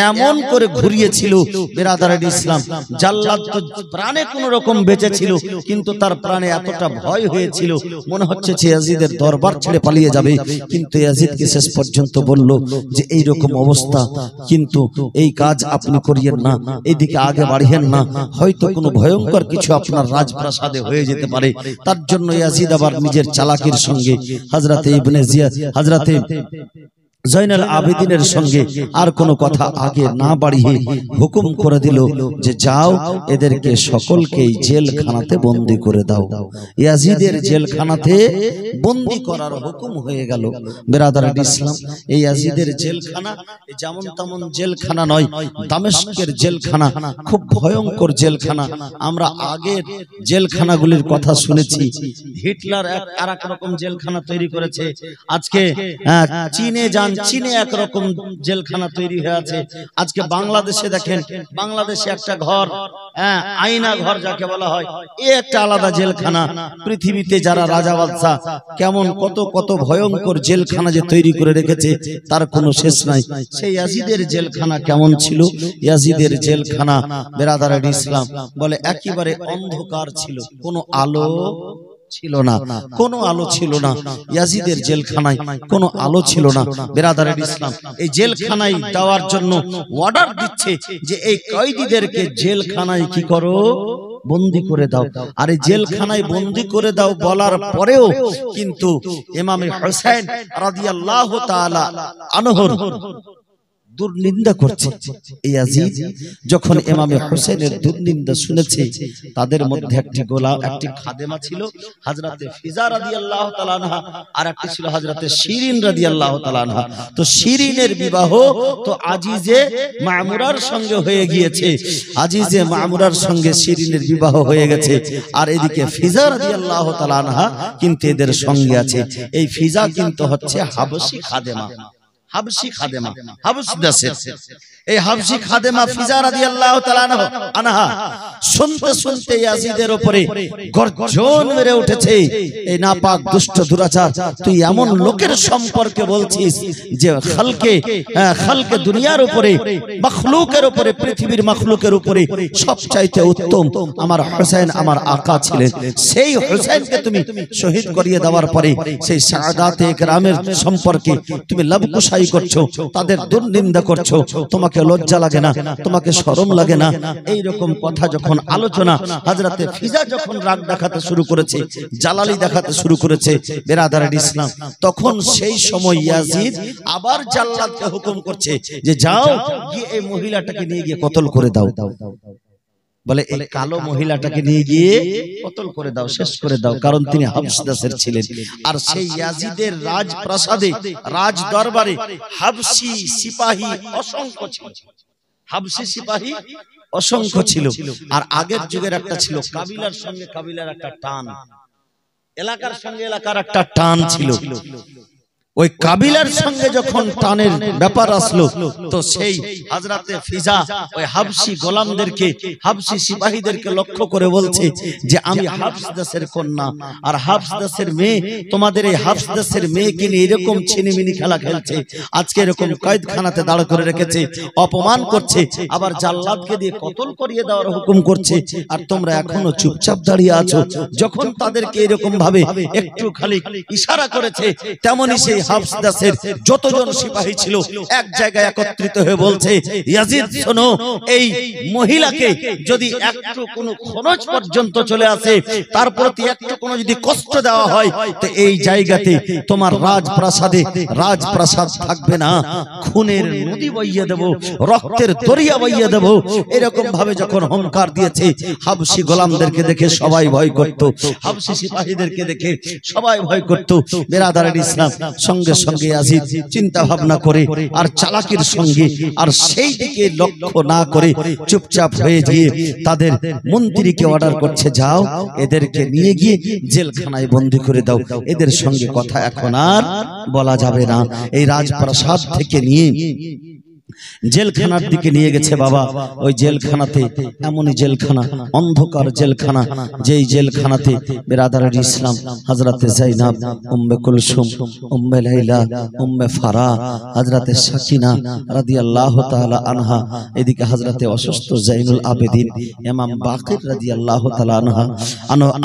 এমন করে ঘুরিয়েছিল বেরাদারের ইসলাম। জাল্লাদ তো প্রাণে কোন রকম বেঁচে ছিল, কিন্তু তার প্রাণে এতটা ভয় হয়েছিল, মনে হচ্ছে যে ইয়াজিদের দরবার ছেড়ে পালিয়ে যাবে। কিন্তু ইয়াজিদকে শেষ পর্যন্ত বলল যে এই রকম অবস্থা, কিন্তু এই কাজ আপনি করিয়েন না, এইদিকে আগে বাড়িয়েন না, হয়তো কোনো ভয়ঙ্কর কিছু আপনার রাজপ্রাসাদে হয়ে যেতে পারে। তার জন্য ইয়াজিদ আবার নিজের চালাকির সঙ্গে হযরতে ইবনে জিয়াদ, হযরতে জাইনুল আবেদিনের সঙ্গে আর কোনো কথা আগে না বাড়িয়ে হুকুম করে দিল যে যাও এদেরকে সকলকেই জেলখানাতে বন্দী করে দাও। ইয়াজিদের জেলখানাতে বন্দী করার হুকুম হয়ে গেল বেরাদার ইসলাম। এই ইয়াজিদের জেলখানা যেমন তেমন জেলখানা নয়, দামেস্কের জেলখানা খুব ভয়ঙ্কর জেলখানা। আমরা আগের জেলখানাগুলির কথা শুনেছি, হিটলার আর এক রকম জেলখানা তৈরি করেছে, আজকে চীনে যান, চীনে একরকম জেলখানা তৈরি হয়ে আছে। আজকে বাংলাদেশে দেখেন, বাংলাদেশে একটা ঘর, আয়না ঘর যাকে বলা হয়, এ একটা আলাদা জেলখানা। পৃথিবীতে যারা রাজা বাদশা কেমন কত কত ভয়ঙ্কর জেলখানা যে তৈরি করে রেখেছে তার কোনো শেষ নাই। সেই ইয়াজিদের জেলখানা কেমন ছিল? ইয়াজিদের জেলখানা বেরাদারের ইসলাম বলে একেবারে অন্ধকার ছিল, কোনো আলো ছিল না, কোনো আলো ছিল না। ইয়াজিদের জেলখানায় কোনো আলো ছিল না বেরাদারের ইসলাম। এই জেলখানায় দেওয়ার জন্য অর্ডার দিচ্ছে যে এই কয়েদিদেরকে জেলখানায় কি করো, বন্দী করে দাও। আর এই জেলখানায় বন্দী করে দাও বলার পরেও কিন্তু ইমামে হোসেন রাদিয়াল্লাহু তাআলা আনহুর দুর্নিন্দা করছে। ইয়াজিদ যখন ইমামে হোসেনের দুর্নিন্দা শুনেছে, তাদের মধ্যে একটি খাদেমা ছিল হযরতে ফিজা রাদিয়াল্লাহু তাআলা আনহা, আর একটি ছিল হযরতে শিরিন রাদিয়াল্লাহু তাআলা আনহা। তো শিরিনের বিবাহ তো আজিজে মামুরার সঙ্গে হয়ে গিয়েছে, আজিজে মামুরার সঙ্গে শিরিনের বিবাহ হয়ে গেছে। আর এদিকে ফিজা রাদিয়াল্লাহু তাআলা আনহা কিন্তু এদের সঙ্গে আছে। এই ফিজা কিন্তু হচ্ছে হাবশী খাদেমা, হাবশী খাদেমা, হাবশ দেশের এই হাবশী খাদেমা ফিজা রাদিয়াল্লাহু তাআলা আনহা শুনতে শুনতে ইয়াজিদের উপরে গর্জন মেরে উঠেছে, এই নাপাক দুষ্ট দুরাচার, তুই এমন লোকের সম্পর্কে বলছিস যে খালকে দুনিয়ার উপরে, মাখলুকের উপরে, পৃথিবীর মাখলুকের উপরে সবচাইতে উত্তম আমার হোসেন, আমার আকা ছিলেন। সেই হোসেনকে তুমি শহীদ করিয়ে দেওয়ার পরে সেই সাআদাতে ইকরামের সম্পর্কে তুমি লাবকুশাই করছো, তাদের দুর্নিন্দা করছো, তোমাকে লজ্জা লাগে না, তোমাকে শরম লাগে না? এই রকম কথা যখন আলোচনা হযরতে ফিজা যখন রাগ দেখাতে শুরু করেছে, জালালি দেখাতে শুরু করেছে বেরাদারের ইসলাম, তখন সেই সময় ইয়াজিদ আবার জাল্লাদকে হুকুম করছে যে যাও গিয়ে এই মহিলাটাকে নিয়ে গিয়ে কতল করে দাও। বলে এই কালো মহিলাটাকে নিয়ে গিয়ে কতল করে দাও, শেষ করে দাও, কারণ তিনি হাবশ দেশের ছিলেন। আর সেই ইয়াজিদের রাজপ্রাসাদে, রাজ দরবারে হাবশী সিপাহী অসংখ্য ছিল, হাবশী সিপাহী অসংখ্য ছিল। আর আগের যুগের একটা ছিল কাবিলার সঙ্গে কাবিলার একটা টান, এলাকার সঙ্গে এলাকার একটা টান ছিল। ওই কাবিলার সঙ্গে যখন টানের ব্যাপার আসলো, তো সেই হযরতে ফিজা ওই হাবশি গোলামদেরকে, হাবশি সিপাহীদেরকে লক্ষ্য করে বলছে যে আমি হাবশ দেশের কন্যা, আর হাবশ দেশের মেয়ে, তোমাদের এই হাবশ দেশের মেয়েকে নিয়ে এরকম ছিনিমিনি খেলা খেলছে, আজকে এরকম কয়েদখানাতে দাঁড় করে রেখেছে, অপমান করছে, আবার জাল্লাদকে দিয়ে কতল করিয়ে দেওয়ার হুকুম করছে, আর তোমরা এখনো চুপচাপ দাঁড়িয়ে আছো। যখন তাদেরকে এরকম ভাবে একটু খালি ইশারা করেছে, তেমনি সেই হাবশ দেশের যতজন সিপাহী ছিল এক জায়গায় একত্রিত হয়ে বলছে, ইয়াজিদ শোনো, এই মহিলাকে যদি একটু কোনো খরচ পর্যন্ত চলে আসে, তার প্রতি একটু কোনো যদি কষ্ট দেওয়া হয়, তো এই জায়গাতে তোমার রাজপ্রাসাদ থাকবে না, খুনের নদী বইয়ে দেব, রক্তের দরিয়া বইয়ে দেব। এরকম ভাবে যখন হুঙ্কার দিয়েছে, হাবশি গোলামদেরকে দেখে সবাই ভয় করত, হাবশি সিপাহীদেরকে দেখে সবাই ভয় করত। বেরাদার ইসলাম সঙ্গে সঙ্গে ইয়াজিদ চিন্তা ভাবনা করে আর চালাকির সঙ্গে আর সেই দিকে লক্ষ্য না করে চুপচাপ হয়ে গিয়ে তাদের মন্ত্রীকে অর্ডার করছে, যাও এদেরকে নিয়ে গিয়ে জেলখানায় বন্দী করে দাও, এদের সঙ্গে কথা এখন আর বলা যাবে না। এই রাজপ্রাসাদ থেকে নিয়ে জেলখানার দিকে নিয়ে গেছে বাবা। ওই জেলখানাতে এমনই জেলখানা, অন্ধকার জেলখানা, যেই জেলখানাতে বেরাদারের ইসলাম হযরতে যায়েনব, উম্মে কুলসুম, উম্মে লাইলা, উম্মে ফারা, হযরতে সাকিনা রাদিয়াল্লাহু তাআলা আনহা, এদিকে হযরতে অসুস্থ জাইনুল আবেদিন ইমাম বাকির রাদিয়াল্লাহু তাআলা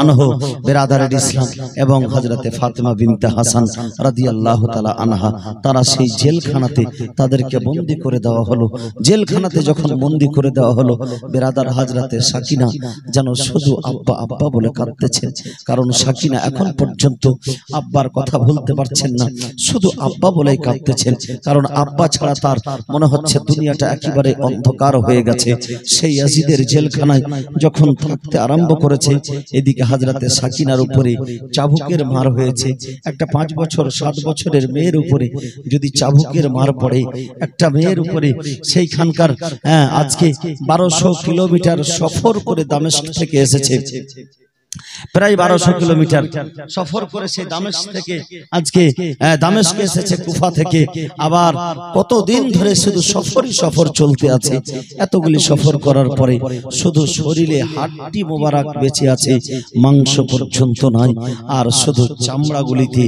আনহু বেরাদারের ইসলাম, এবং হযরতে ফাতেমা বিনতে হাসান রাদিয়াল্লাহু তাআলা আনহা, তারা সেই জেলখানাতে তাদেরকে বন্দী করে দেওয়া হলো। জেলখানাতে যখন বন্দী করে দেওয়া হলো, বেরাদার হযরতে সাকিনা যেন শুধু আব্বা আব্বা বলে কাঁদতেছেন, কারণ সাকিনা এখন পর্যন্ত আব্বার কথা বলতে পারছেন না, শুধু আব্বা বলেই কাঁদতেছেন, কারণ আব্বা ছাড়া তার মনে হচ্ছে দুনিয়াটা একেবারে অন্ধকার হয়ে গেছে। সেই ইয়াজিদের জেলখানায় যখন থাকতে আরম্ভ করেছে, এদিকে হযরতে সাকিনার উপরে চাবুকের মার হয়েছে। একটা 5 বছর 7 বছরের মেয়ের উপরে যদি চাবুকের মার পড়ে, একটা মেয়ের উপরে, সেইখানকার আজকে 1200 কিলোমিটার সফর করে দামেস্ক থেকে এসেছে, প্রায় 1200 কিলোমিটার সফর করে সেই দামেস্ক থেকে আজকে দামেস্কে এসেছে, কুফা থেকে। আবার কতদিন ধরে শুধু সফরই সফর চলতে আছে। এতগুলি সফর করার পরে শুধু শরীরে হাড়টি মোবারক বেঁচে আছে, মাংস পর্যন্ত নাই, আর শুধু চামড়াগুলিতে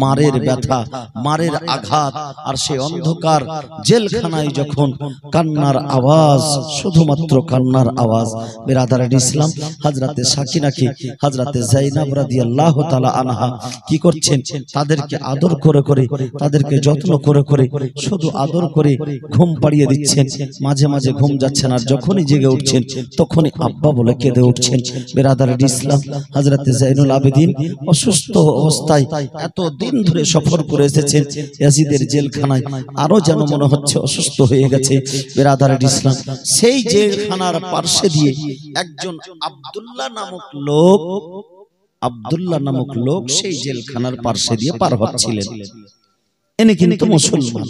মারের ব্যথা, মারের আঘাত। আর সেই অন্ধকার জেলখানায় যখন কান্নার আওয়াজ, শুধুমাত্র কান্নার আওয়াজ। বেরাদারের ইসলাম হযরতে সাকিনাকে হযরতে যায়েনব রাদিয়াল্লাহু তাআলা আনহা কি করছেন, তাদেরকে আদর করে করে, তাদেরকে যত্ন করে করে, শুধু আদর করে ঘুম পাড়িয়ে দিচ্ছেন। মাঝে মাঝে ঘুম যাচ্ছেন, আর যখনই জেগে উঠছেন তখনই আব্বা বলে কেঁদে উঠছেন। বেরাদারের ইসলাম হযরতে যায়েনুল আবেদিন অসুস্থ অবস্থায় এত দিন ধরে সফর করে এসেছেন ইয়াজিদের জেলখানায়, আরো যেন মনে হচ্ছে অসুস্থ হয়ে গেছে। বেরাদারের ইসলাম সেই জেলখানার পার্শ্বে দিয়ে একজন আব্দুল্লাহ নামক লোক সেই জেলখানার পার্শ্বে দিয়ে পার হচ্ছিলেন। ইনি কিন্তু মুসলমান,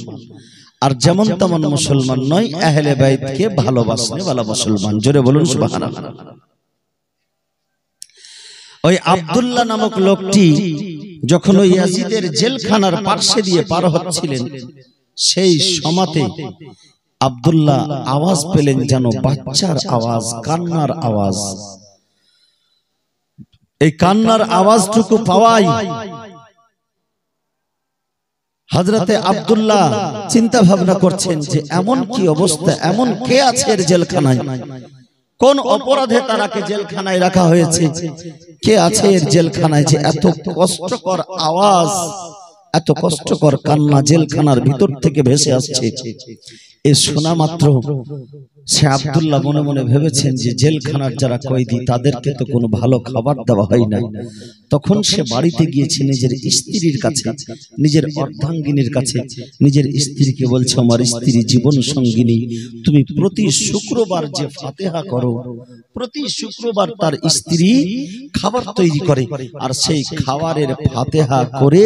আর যেমন তেমন মুসলমান নয়, আহলে বাইতকে ভালোবাসনে वाला মুসলমান। জোরে বলুন সুবহানাল্লাহ। ওই আব্দুল্লাহ নামক লোকটি যখন ওই ইয়াজিদের জেলখানার পার্শ্বে দিয়ে পার হচ্ছিলেন, সেই সময়তে আব্দুল্লাহ আওয়াজ পেলেন যেন বাচ্চার আওয়াজ, কান্নার আওয়াজ। এই কান্নার আওয়াজটুকু পাওয়াই হযরতে আব্দুল্লাহ চিন্তা ভাবনা করছেন যে এমন কি অবস্থা, এমন কে আছে এর জেলখানায়, কোন অপরাধে তারাকে জেলখানায় রাখা হয়েছে, কে আছে এর জেলখানায় যে এত কষ্টকর আওয়াজ, এত কষ্টকর কান্না জেলখানার ভিতর থেকে ভেসে আসছে। এ শোনা মাত্র সে আব্দুল্লাহ মনে মনে ভেবেছেন যে জেলখানার যারা কয়েদি তাদেরকে তো কোনো ভালো খাবার দেওয়া হয় না। তখন সে বাড়িতে গিয়েছে নিজের স্ত্রীর কাছে, নিজের অর্ধাঙ্গিনীর কাছে। নিজের স্ত্রীকে বলছে, আমার স্ত্রী জীবন সঙ্গিনী, তুমি প্রতি শুক্রবার যে ফাতিহা করো, প্রতি শুক্রবার তার স্ত্রী খাবার তৈরি করে, আর সেই খাবারের ফাতিহা করে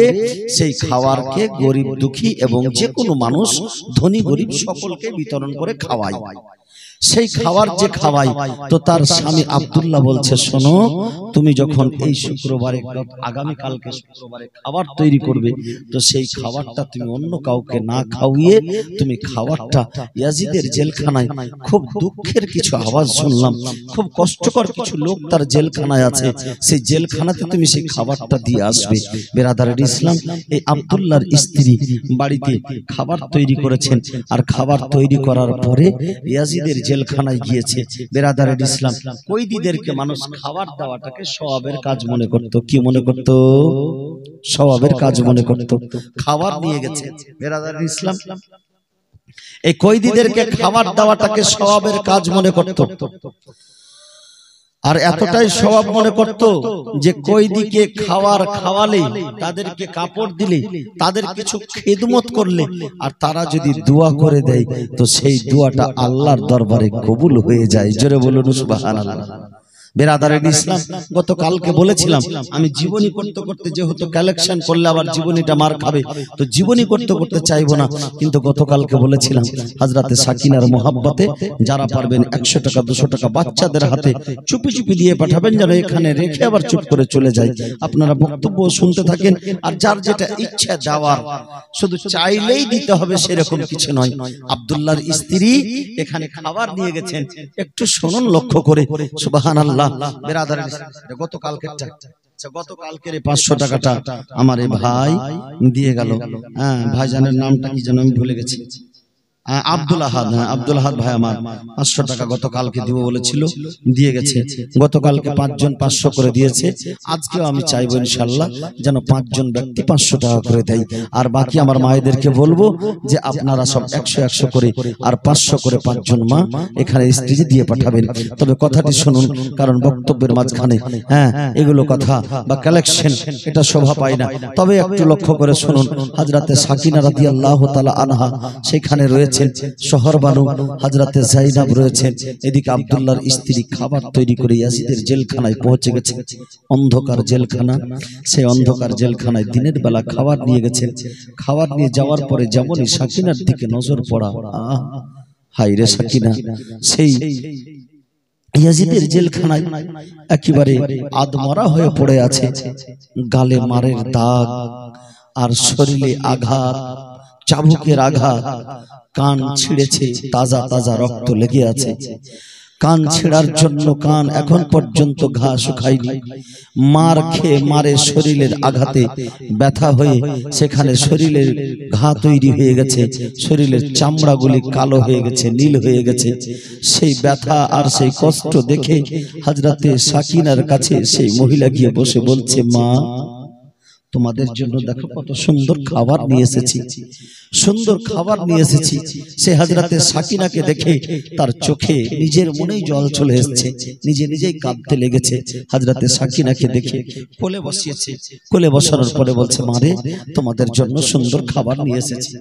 সেই খাবারকে গরিব দুঃখী এবং যে কোনো মানুষ, ধনী গরিব সকলকে বিতরণ করে খাওয়ায়। সেই খাবার যে খাওয়াই, তো তার স্বামী আব্দুল্লাহ বলছে, শোনো, তুমি যখন এই শুক্রবারে, আগামী কালকে শুক্রবারে খাবার তৈরি করবে, তো সেই খাবারটা তুমি অন্য কাউকে না খাওয়িয়ে তুমি খাবারটা ইয়াজিদের জেলখানায়, খুব দুঃখের কিছু আওয়াজ শুনলাম, খুব কষ্টকর কিছু লোক তার জেলখানায় আছে, সেই জেলখানাতে তুমি সেই খাবারটা দিয়ে আসবে। বেরাদারের ইসলাম, এই আব্দুল্লাহর স্ত্রী বাড়িতে খাবার তৈরি করেছেন, আর খাবার তৈরি করার পরে ইয়াজিদের জেলখানায় গিয়েছে। বেরাদারের ইসলাম, কয়েদিদেরকে মানুষ খাবার দেওয়াটাকে সওয়াবের কাজ মনে করত। কি মনে করত? সওয়াবের কাজ মনে করত। খাবার নিয়ে গেছে। বেরাদারের ইসলাম, এই কয়েদিদেরকে খাবার দেওয়াটাকে সওয়াবের কাজ মনে করত। আর এতটাই স্বভাব মনে করত যে কয়েদিকে খাবার খাওয়ালে, তাদেরকে কাপড় দিলে, তাদের কিছু খেদমত করলে, আর তারা যদি দোয়া করে দেয়, তো সেই দোয়াটা আল্লাহর দরবারে কবুল হয়ে যায়। জোরে বলুন সুবহানাল্লাহ। বেরাদারের ইসলাম, গতকালকে বলেছিলাম, আমি জীবনী করতে করতে যেহেতু কালেকশন করলে আবার জীবনীটা মার খাবে, তো জীবনী করতে করতে চাইবো না, কিন্তু গতকালকে বলেছিলাম হযরতে সাকিনার মোহাব্বতে যারা পারবেন 100 টাকা 200 টাকা বাচ্চাদের হাতে চুপি চুপি দিয়ে পাঠাবেন, যেন এখানে রেখে আবার চুপ করে চলে যায়। আপনারা বক্তব্য শুনতে থাকেন, আর যার যেটা ইচ্ছা দেওয়ার, শুধু চাইলেই দিতে হবে সেরকম কিছু নয়। আব্দুল্লাহর স্ত্রী এখানে খাবার নিয়ে গেছেন, একটু শুনুন লক্ষ্য করে। সুবহানাল্লাহ। গতকালকের 500 টাকাটা আমার এই ভাই দিয়ে গেল। হ্যাঁ, ভাইজানের নামটা কি যেন আমি ভুলে গেছি। আব্দুল আহাদ। হ্যাঁ, আব্দুল আহাদ ভাই আমার 500 টাকা গতকালকে দিব বলেছিল, দিয়ে গেছে। গতকালকে 5 জন 500 করে দিয়েছে। আজকেও আমি চাইবো ইনশাআল্লাহ যেন 5 জন ব্যক্তি 500 টাকা করে দেয়। আর বাকি আমার মায়েদেরকে বলবো যে আপনারা সব 100 করে, আর 500 করে 5 জন মা এখানে স্টেজে দিয়ে পাঠাবেন। তবে কথাটি শুনুন, কারণ বক্তব্যের মাঝখানে এগুলো কথা বা কালেকশন এটা শোভা পায় না। তবে একটু লক্ষ্য করে শুনুন, হযরতে সাকিনা রাদিয়াল্লাহু তাআলা আনহা সেখানে রয়েছে, শহর বানু হযরতে যায়েনব রয়েছেন, এদিকে আব্দুল্লাহর স্ত্রী খাবার তৈরি করে ইয়াজিদের জেলখানায় পৌঁছে গেছে। অন্ধকার জেলখানা, সেই অন্ধকার জেলখানায় দিনের বেলা খাবার নিয়ে গেছেন। খাবার নিয়ে যাওয়ার পরে যেমনই সাকিনার দিকে নজর পড়া, হায় রে সাকিনা, সেই ইয়াজিদের জেলখানায় একেবারে আধমরা হয়ে পড়ে আছে, গালে মারের দাগ, আর শরীরে আঘাত, চাবুকের আঘাত, কান ছিঁড়েছে, তাজা তাজা রক্ত লেগে আছে। কান ছেঁড়ার জন্য কান এখন পর্যন্ত ঘা শুকায়নি। মার খেয়ে মারে শরীরের আঘাতে ব্যথা হয়ে সেখানে শরীরের ঘা তৈরি হয়ে গেছে, শরীরের চামড়াগুলি কালো হয়ে গেছে, নীল হয়ে গেছে। সেই ব্যথা আর সেই কষ্ট দেখে হযরতে সাকিনার কাছে সেই মহিলা গিয়ে বসে বলছে, মা, তোমাদের জন্য দেখো কত সুন্দর খাবার নিয়ে এসেছি, সুন্দর খাবার নিয়ে এসেছি। সে হযরতে সাকিনাকে দেখে তার চোখে নিজের মনেই জল চলে এসেছে, নিজে নিজেই কাঁদতে লেগেছে। হযরতে সাকিনাকে দেখে কোলে বসিয়েছে, কোলে বসানোর পরে বলছে, মারে, তোমাদের জন্য সুন্দর খাবার নিয়ে এসেছি,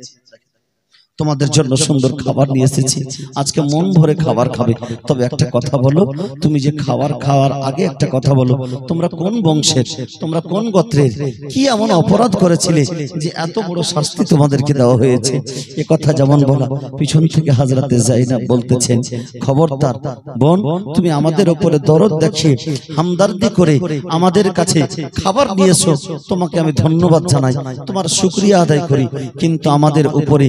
তোমাদের জন্য সুন্দর খাবার নিয়ে এসেছি, আজকে মন ভরে খাবার খাবে। তবে একটা কথা বলো, তুমি যে খাবার খাওয়ার আগে একটা কথা বলো, তোমরা কোন বংশের, তোমরা কোন গোত্রের, কি এমন অপরাধ করেছিলে যে এত বড় শাস্তি তোমাদেরকে দেওয়া হয়েছে? এ কথা যেমন বলা, পিছন থেকে হযরতে যায়েনব বলতেছেন, খবরদার বোন, তুমি আমাদের উপরে দরদ দেখিয়ে হামদর্দি করে আমাদের কাছে খাবার নিয়েছো, তোমাকে আমি ধন্যবাদ জানাই, তোমার শুকরিয়া আদায় করি, কিন্তু আমাদের উপরে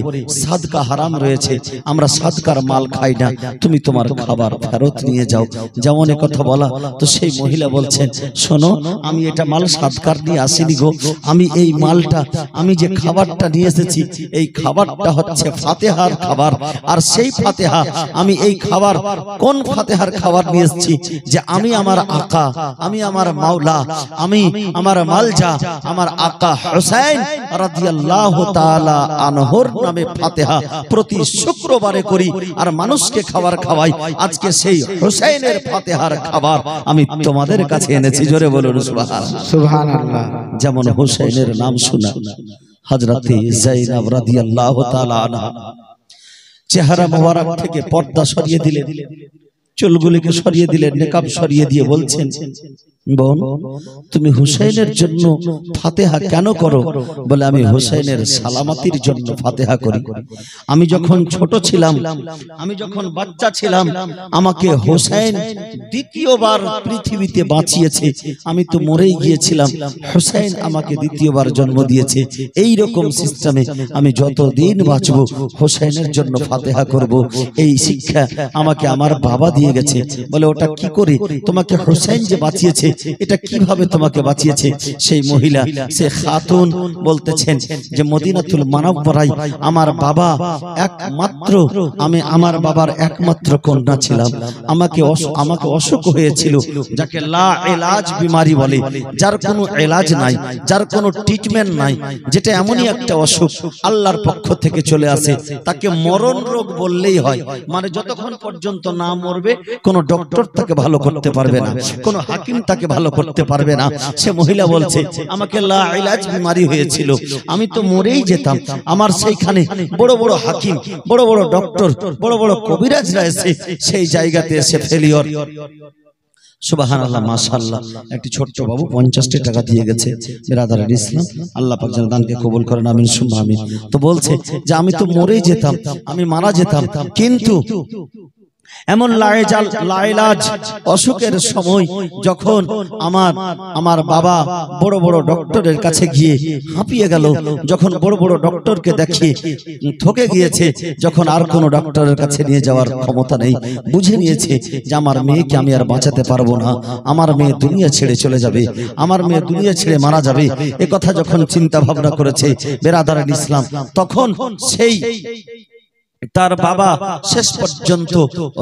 সাদকা হারাম রয়েছে, আমরা সাদকার মাল খাই না, তুমি তোমার খাবার ফেরত নিয়ে যাও। যেমন কথা বলা, তো সেই মহিলা বলছেন, শোনো, আমি এটা মাল সাদকার নিয়ে আসিনি গো, আমি এই মালটা, আমি যে খাবারটা নিয়ে এসেছি, এই খাবারটা হচ্ছে ফাতেহার খাবার। আর সেই ফাতেহা, আমি এই খাবার, কোন ফাতেহার খাবার নিয়ে এসেছি? যে আমি আমার আকা, আমি আমার মাওলা, আমি আমার মালজা, আমার আকা হুসাইন রাদিয়াল্লাহু তাআলা আনহুর নামে ফাতেহা প্রতি শুক্রবারে করি, আর মানুষকে খাবার খাওয়াই। আজকে সেই হুসাইনের ফাতেহার খাবার আমি তোমাদের কাছে এনেছি। জোরে বলুন সুবহানাল্লাহ। যেমন হুসাইনের নাম শোনা হযরতে যায়েনব রাদিয়াল্লাহু তাআলা আনহা চেহারা মোবারক থেকে পর্দা সরিয়ে দিলেন, চুলগুলিকে সরিয়ে দিলেন, নেকাব সরিয়ে দিয়ে বলছেন, বোন, তুমি হুসাইনের জন্য ফাতেহা কেন করো? বলে আমি হুসাইনের সালামতির জন্য ফাতেহা করি। আমি যখন ছোট ছিলাম, আমি যখন বাচ্চা ছিলাম, আমাকে হুসাইন দ্বিতীয়বার পৃথিবীতে বাঁচিয়েছে। আমি তো মরেই গিয়েছিলাম, হুসাইন আমাকে দ্বিতীয়বার জন্ম দিয়েছে। এই রকম সিস্টেমে আমি যতদিন বাঁচবো হুসাইনের জন্য ফাতেহা করব। এই শিক্ষা আমাকে আমার বাবা দিয়ে গেছে। বলে ওটা কি করে? তোমাকে হুসাইন যে বাঁচিয়েছে, এটা কিভাবে তোমাকে বাঁচিয়েছে? সেই মহিলা, সে খাতুন বলতেছেন যে মদিনাতুল মুনাওয়ারায় আমার বাবা একমাত্র, আমি আমার বাবার একমাত্র কন্যা ছিলাম। আমাকে অসুখ হয়েছিল, যাকে লা ইলাজ বিমারি বলে, যার কোনো ইলাজ নাই, যার কোনো ট্রিটমেন্ট নাই, যেটা এমনই একটা অসুখ আল্লাহর পক্ষ থেকে চলে আসে, তাকে মরণ রোগ বললেই হয়। মানে যতক্ষণ পর্যন্ত না মরবে কোনো ডক্টর তাকে ভালো করতে পারবে না, কোনো হাকিম তাকে ভালো করতে পারবে না। সে মহিলা বলছে আমাকে লা ইলাজ বিমারি হয়েছিল, আমি তো মরেই যেতাম। আমার সেইখানে বড় বড় হাকিম, বড় বড় ডক্টর, বড় বড় কবিরাজরা এসে সেই জায়গাতে এসে ফেলিওর। সুবহানাল্লাহ, মাশাআল্লাহ। একটি ছোট্ট বাবু 50টি টাকা দিয়ে গেছে। বিরাদার ইসলাম, আল্লাহ পাক যেন দানকে কবুল করেন, আমিন সুম্মা আমিন। তো বলছে যে আমি তো মরেই যেতাম, আমি মারা যেতাম, কিন্তু এমন লাইলাজ অসুখের সময় যখন আমার বাবা বড় বড় ডক্টরের কাছে গিয়ে হাঁপিয়ে গেল, যখন বড় বড় ডক্টরকে দেখিয়ে ঠকে গিয়েছে, যখন আর কোনো ডক্টরের কাছে নিয়ে যাওয়ার ক্ষমতা নেই, বুঝে নিয়েছে যে আমার মেয়েকে আমি আর বাঁচাতে পারবো না, আমার মেয়ে দুনিয়া ছেড়ে চলে যাবে, আমার মেয়ে দুনিয়া ছেড়ে মারা যাবে, এ কথা যখন চিন্তা ভাবনা করেছে বিরাদার ইসলাম, তখন সেই তার বাবা শেষ পর্যন্ত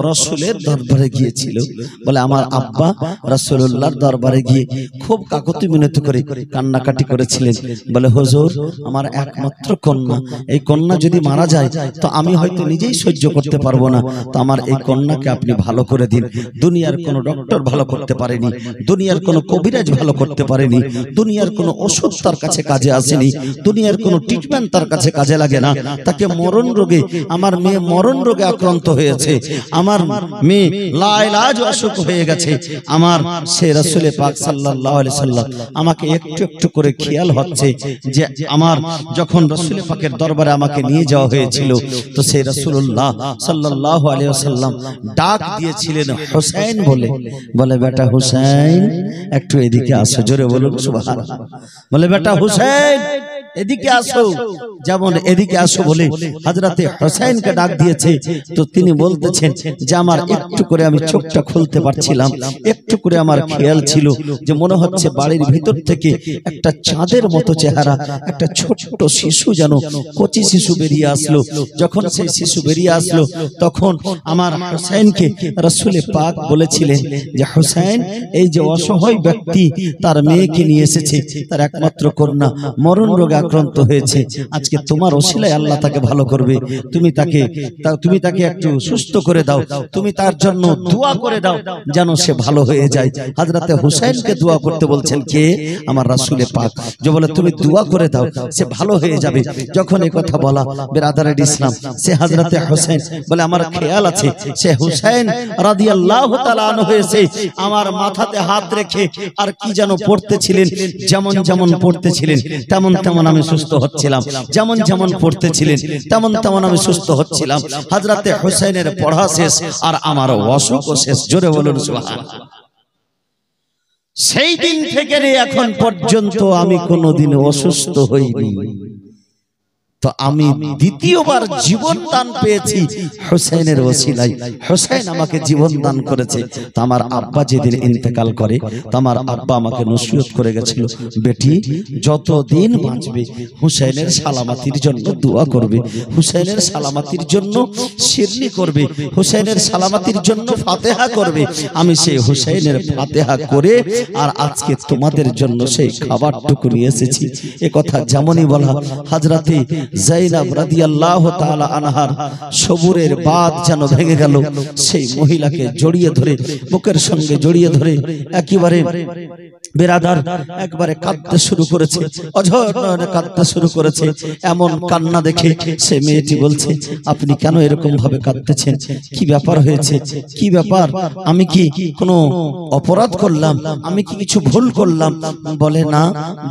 রাসূলের দরবারে গিয়েছিল। বলে আমার আব্বা রাসূলুল্লাহর দরবারে গিয়ে খুব কাকুতি মিনতি করে কান্নাকাটি করেছিলেন। বলে হুজুর, আমার একমাত্র কন্যা, এই কন্যা যদি মারা যায় তো আমি হয়তো নিজেই সহ্য করতে পারবো না, তো আমার এই কন্যাকে আপনি ভালো করে দিন। দুনিয়ার কোনো ডক্টর ভালো করতে পারেনি, দুনিয়ার কোনো কবিরাজ ভালো করতে পারেনি, দুনিয়ার কোনো ওষুধ তার কাছে কাজে আসেনি, দুনিয়ার কোনো ট্রিটমেন্ট তার কাছে কাজে লাগে না। তাকে মরণ রোগে, আমার মেয়ে মরণ রোগে আক্রান্ত হয়েছে, আমার মেয়ে লাইলাজ অসুখ হয়ে গেছে। আমার সে রাসূল পাক সাল্লাল্লাহু আলাইহি সাল্লাম আমাকে একটু একটু করে খেয়াল হচ্ছে যে আমার যখন রাসূল পাকের দরবারে আমাকে নিয়ে যাওয়া হয়েছিল, তো সেই রাসূলুল্লাহ সাল্লাল্লাহু আলাইহি ওয়াসাল্লাম ডাক দিয়েছিলেন হুসাইন বলে। বলে বেটা হুসাইন, একটু এদিকে আসো। জোরে বলুন সুবহানাল্লাহ। বলে বেটা হুসাইন, এদিকে আসো। যেমন এদিকে আসো বলে হযরতে হুসাইনকে ডাক দিয়েছে, তো তিনি বলতেছেন যে আমার একটু করে আমি চোখটা খুলতে পারছিলাম, একটু করে আমার খেয়াল ছিল যে মনে হচ্ছে বাড়ির ভিতর থেকে একটা চাঁদের মতো চেহারা, একটা ছোট্ট শিশু, যেন কচি শিশু বেরিয়ে আসলো। যখন সেই শিশু বেরিয়ে আসলো, তখন আমার হুসাইনকে রাসূল পাক বলেছিলেন যে হুসাইন, এই যে অসহায় ব্যক্তি তার মেয়েকে নিয়ে এসেছে, তার একমাত্র কন্যা মরণ রোগে আক্রান্ত হয়েছে, আজকে তোমার ওসিলায় আল্লাহ তাকে ভালো করবে, তুমি তাকে একটু সুস্থ করে দাও, তুমি তার জন্য দোয়া করে দাও যেন সে ভালো হয়ে যায়। হযরতে হুসাইনকে দোয়া করতে বলছেন কে? আমার রাসূল পাক। যে বলে তুমি দোয়া করে দাও, সে ভালো হয়ে যাবে। যখন এই কথা বলা বিরাদারের ইসলাম, সে হযরতে হুসাইন বলে আমার খেয়াল আছে সে হুসাইন রাদিয়াল্লাহু তাআলা আনহু হয়েছে আমার মাথাতে হাত রেখে আর কি যেন পড়তেছিলেন, যেমন যেমন পড়তেছিলেন তেমন তেমন আমি সুস্থ হচ্ছিলাম, যেমন যেমন পড়তেছিলেন তেমন তেমন আমি সুস্থ হচ্ছিলাম। হযরতে হুসাইনের পড়া শেষ আর আমার অসুখ শেষ। জোরে বলুন সুবহানাল্লাহ। সেই দিন থেকে এখন পর্যন্ত আমি কোনোদিন অসুস্থ হইনি। তো আমি দ্বিতীয়বার জীবন দান পেয়েছি হুসাইনের ওসিলায়। হুসাইন আমাকে জীবন দান করেছে। তো আমার আব্বা যেদিন ইন্তেকাল করে, তো আমার আব্বা আমাকে নসিহত করে গেছিল, বেটি যতদিন বাঁচবে হুসাইনের সালামতির জন্য দোয়া করবে, হুসাইনের সালামতির জন্য শিরনি করবে, হুসাইনের সালামতির জন্য ফাতেহা করবে। আমি সেই হুসাইনের ফাতেহা করে আর আজকে তোমাদের জন্য সেই খাবারটুকু নিয়ে এসেছি। এ কথা যেমনই বলা, হযরতে যায়েনব রাদিয়াল্লাহু তাআলা আনহার সবুরের বাঁধ যেন ভেঙে গেল। সেই মহিলাকে জড়িয়ে ধরে, বুকের সঙ্গে জড়িয়ে ধরে একেবারে বেরাদার একবারে কাঁদতে শুরু করেছে, অঝর নয়নে কাঁদতে শুরু করেছে। এমন কান্না দেখে সে মেয়েটি বলছে, আপনি কেন এরকম ভাবে কাঁদতেছেন? কি ব্যাপার হয়েছে? কি ব্যাপার? আমি কি কোনো অপরাধ করলাম? আমি কি কিছু ভুল করলাম? বলে, না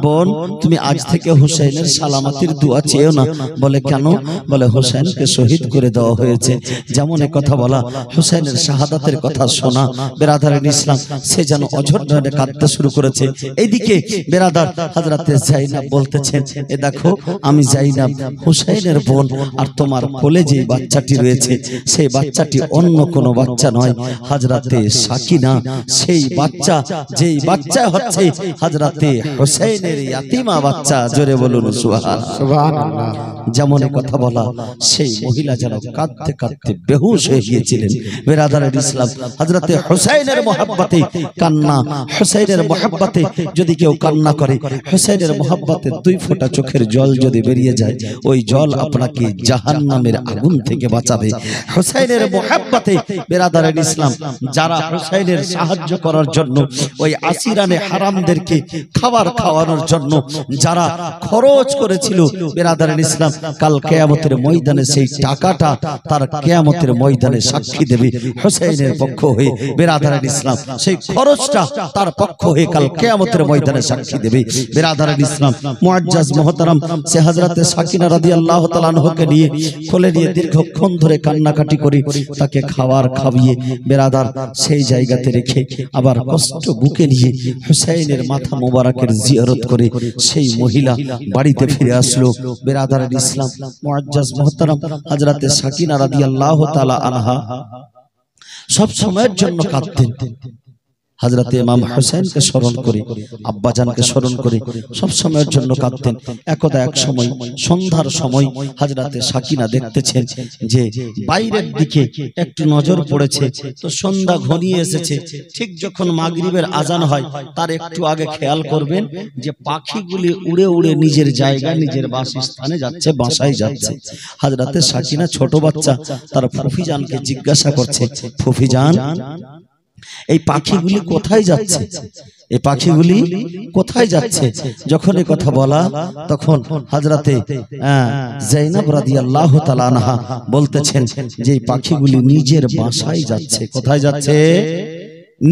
বোন, তুমি আজ থেকে হুসাইনের সালামতির দোয়া চেয়েও না। বলে, কেন? বলে, হুসাইনকে শহীদ করে দেওয়া হয়েছে। যেমন এ কথা বলা, হুসাইনের শাহাদাতের কথা শোনা, বেরাদারের ইসলাম সে যেন অঝর নয়নে কাঁদতে শুরু করেছে। এইদিকে বেরাদার হযরতে যায়েনব বলতেছেন, এ দেখো আমি যায়েনব হুসাইনের বোন, আর তোমার কোলে যে বাচ্চাটি রয়েছে সেই বাচ্চাটি অন্য কোনো বাচ্চা নয়, হযরতে সাকিনা। সেই বাচ্চা, যেই বাচ্চা হচ্ছে হযরতে হুসাইনের ইয়াতিমা বাচ্চা। জোরে বলুন সুবহানাল্লাহ। যেমন কথা বলা, সেই মহিলা যেন কাঁদতে কাঁদতে বেহুশ হয়ে গিয়েছিলেন। বেরাদারের ইসলাম হযরতে হুসাইনের মহব্বতে কান্না, হুসাইনের মহব্বতে যদি কেউ কান্না করে, হুসাইনের মহব্বতে 2 ফোঁটা চোখের জল যদি বেরিয়ে যায়, ওই জল আপনাকে জাহান্নামের আগুন থেকে বাঁচাবে। হুসাইনের মহব্বতে বেরাদারের ইসলাম যারা হুসাইনের সাহায্য করার জন্য, ওই আসিরানে হারামদেরকে খাবার খাওয়ানোর জন্য যারা খরচ করেছিল, বেরাদারের ইসলাম কাল কিয়ামতের ময়দানে সেই টাকাটা তার কিয়ামতের ময়দানে সাক্ষী দেবে হুসাইনের পক্ষ হয়ে। বেরাদারের ইসলাম সেই খরচটা তার পক্ষ হয়ে কাল কিয়ামতের ময়দানে সাক্ষী দেবে। বেরাদারের ইসলাম মুআজ্জাজ মুহতারাম সে হযরতে সাকিনা রাদিয়াল্লাহু তাআলা আনহাকে নিয়ে কোলে নিয়ে দীর্ঘক্ষণ ধরে কান্নাকাটি করে তাকে খাবার খাইয়ে বেরাদার সেই জায়গাতে রেখে আবার কষ্ট বুকে নিয়ে হুসাইনের মাথা মোবারকের জিয়ারত করে সেই মহিলা বাড়িতে ফিরে আসলো। বেরাদারের ইসলাম মুআজ্জাজ মুহতারাম হযরতে সাকিনা রাদিয়াল্লাহু তাআলা আনহা সব সময়ের জন্য কাঁদতেন। হযরতে ইমাম হুসাইনকে স্মরণ করে, আব্বাজানকে স্মরণ করে সব সময়ের জন্য কাঁদতেন। একদা এক সময় সন্ধ্যার সময় হযরতে সাকিনা দেখতেছেন যে বাইরের দিকে একটু নজর পড়েছে, তো সন্ধ্যা ঘনিয়ে এসেছে। ঠিক যখন মাগরিবের আজান হয় তার একটু আগে খেয়াল করবেন যে পাখিগুলি উড়ে উড়ে নিজের জায়গায়, নিজের বাসস্থানে যাচ্ছে, বাসায় যাচ্ছে। হযরতে সাকিনা ছোট বাচ্চা, তার ফুফিজানকে জিজ্ঞাসা করছে, ফুফিজান এই পাখিগুলি কোথায় যাচ্ছে? এই পাখিগুলি কোথায় যাচ্ছে? যখন এই কথা বলা, তখন হযরতে যায়েনব রাদিয়াল্লাহু তাআলা আনহা বলতেছেন যে এই পাখিগুলি নিজের বাসায় যাচ্ছে। কোথায় যাচ্ছে?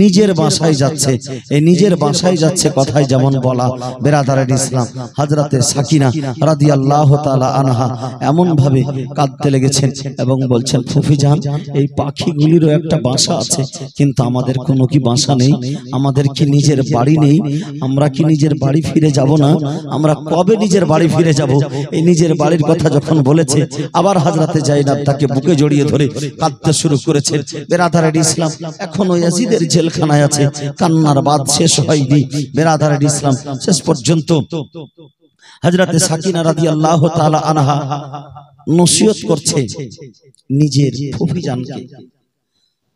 নিজের বাসায় যাচ্ছে। এই নিজের বাসায় যাচ্ছে কথায় যেমন বলা, বেরাদারের ইসলাম হযরতে সাকিনা রাদিয়াল্লাহু তাআলা আনহা এমন ভাবে কাঁদতে লেগেছেন এবং বলছেন, ফুফিজান এই পাখিগুলিরও একটা বাসা আছে, কিন্তু আমাদের কোনো কি বাসা নেই? আমাদের কি নিজের বাড়ি নেই? আমরা কি নিজের বাড়ি ফিরে যাব না? আমরা কবে নিজের বাড়ি ফিরে যাব? এই নিজের বাড়ির কথা যখন বলেছে, আবার হযরতে যায়েনব তাকে বুকে জড়িয়ে ধরে কাঁদতে শুরু করেছেন। বেরাদারের ইসলাম এখনো ইয়াজিদের জেলখানায় আছে, কান্নার বাদ শেষ হয়নি। বেরাদারের ইসলাম শেষ পর্যন্ত হযরতে সাকিনা রাদিয়াল্লাহু তাআলা আনহা নসিহত করছে নিজের ফুফিজানকে।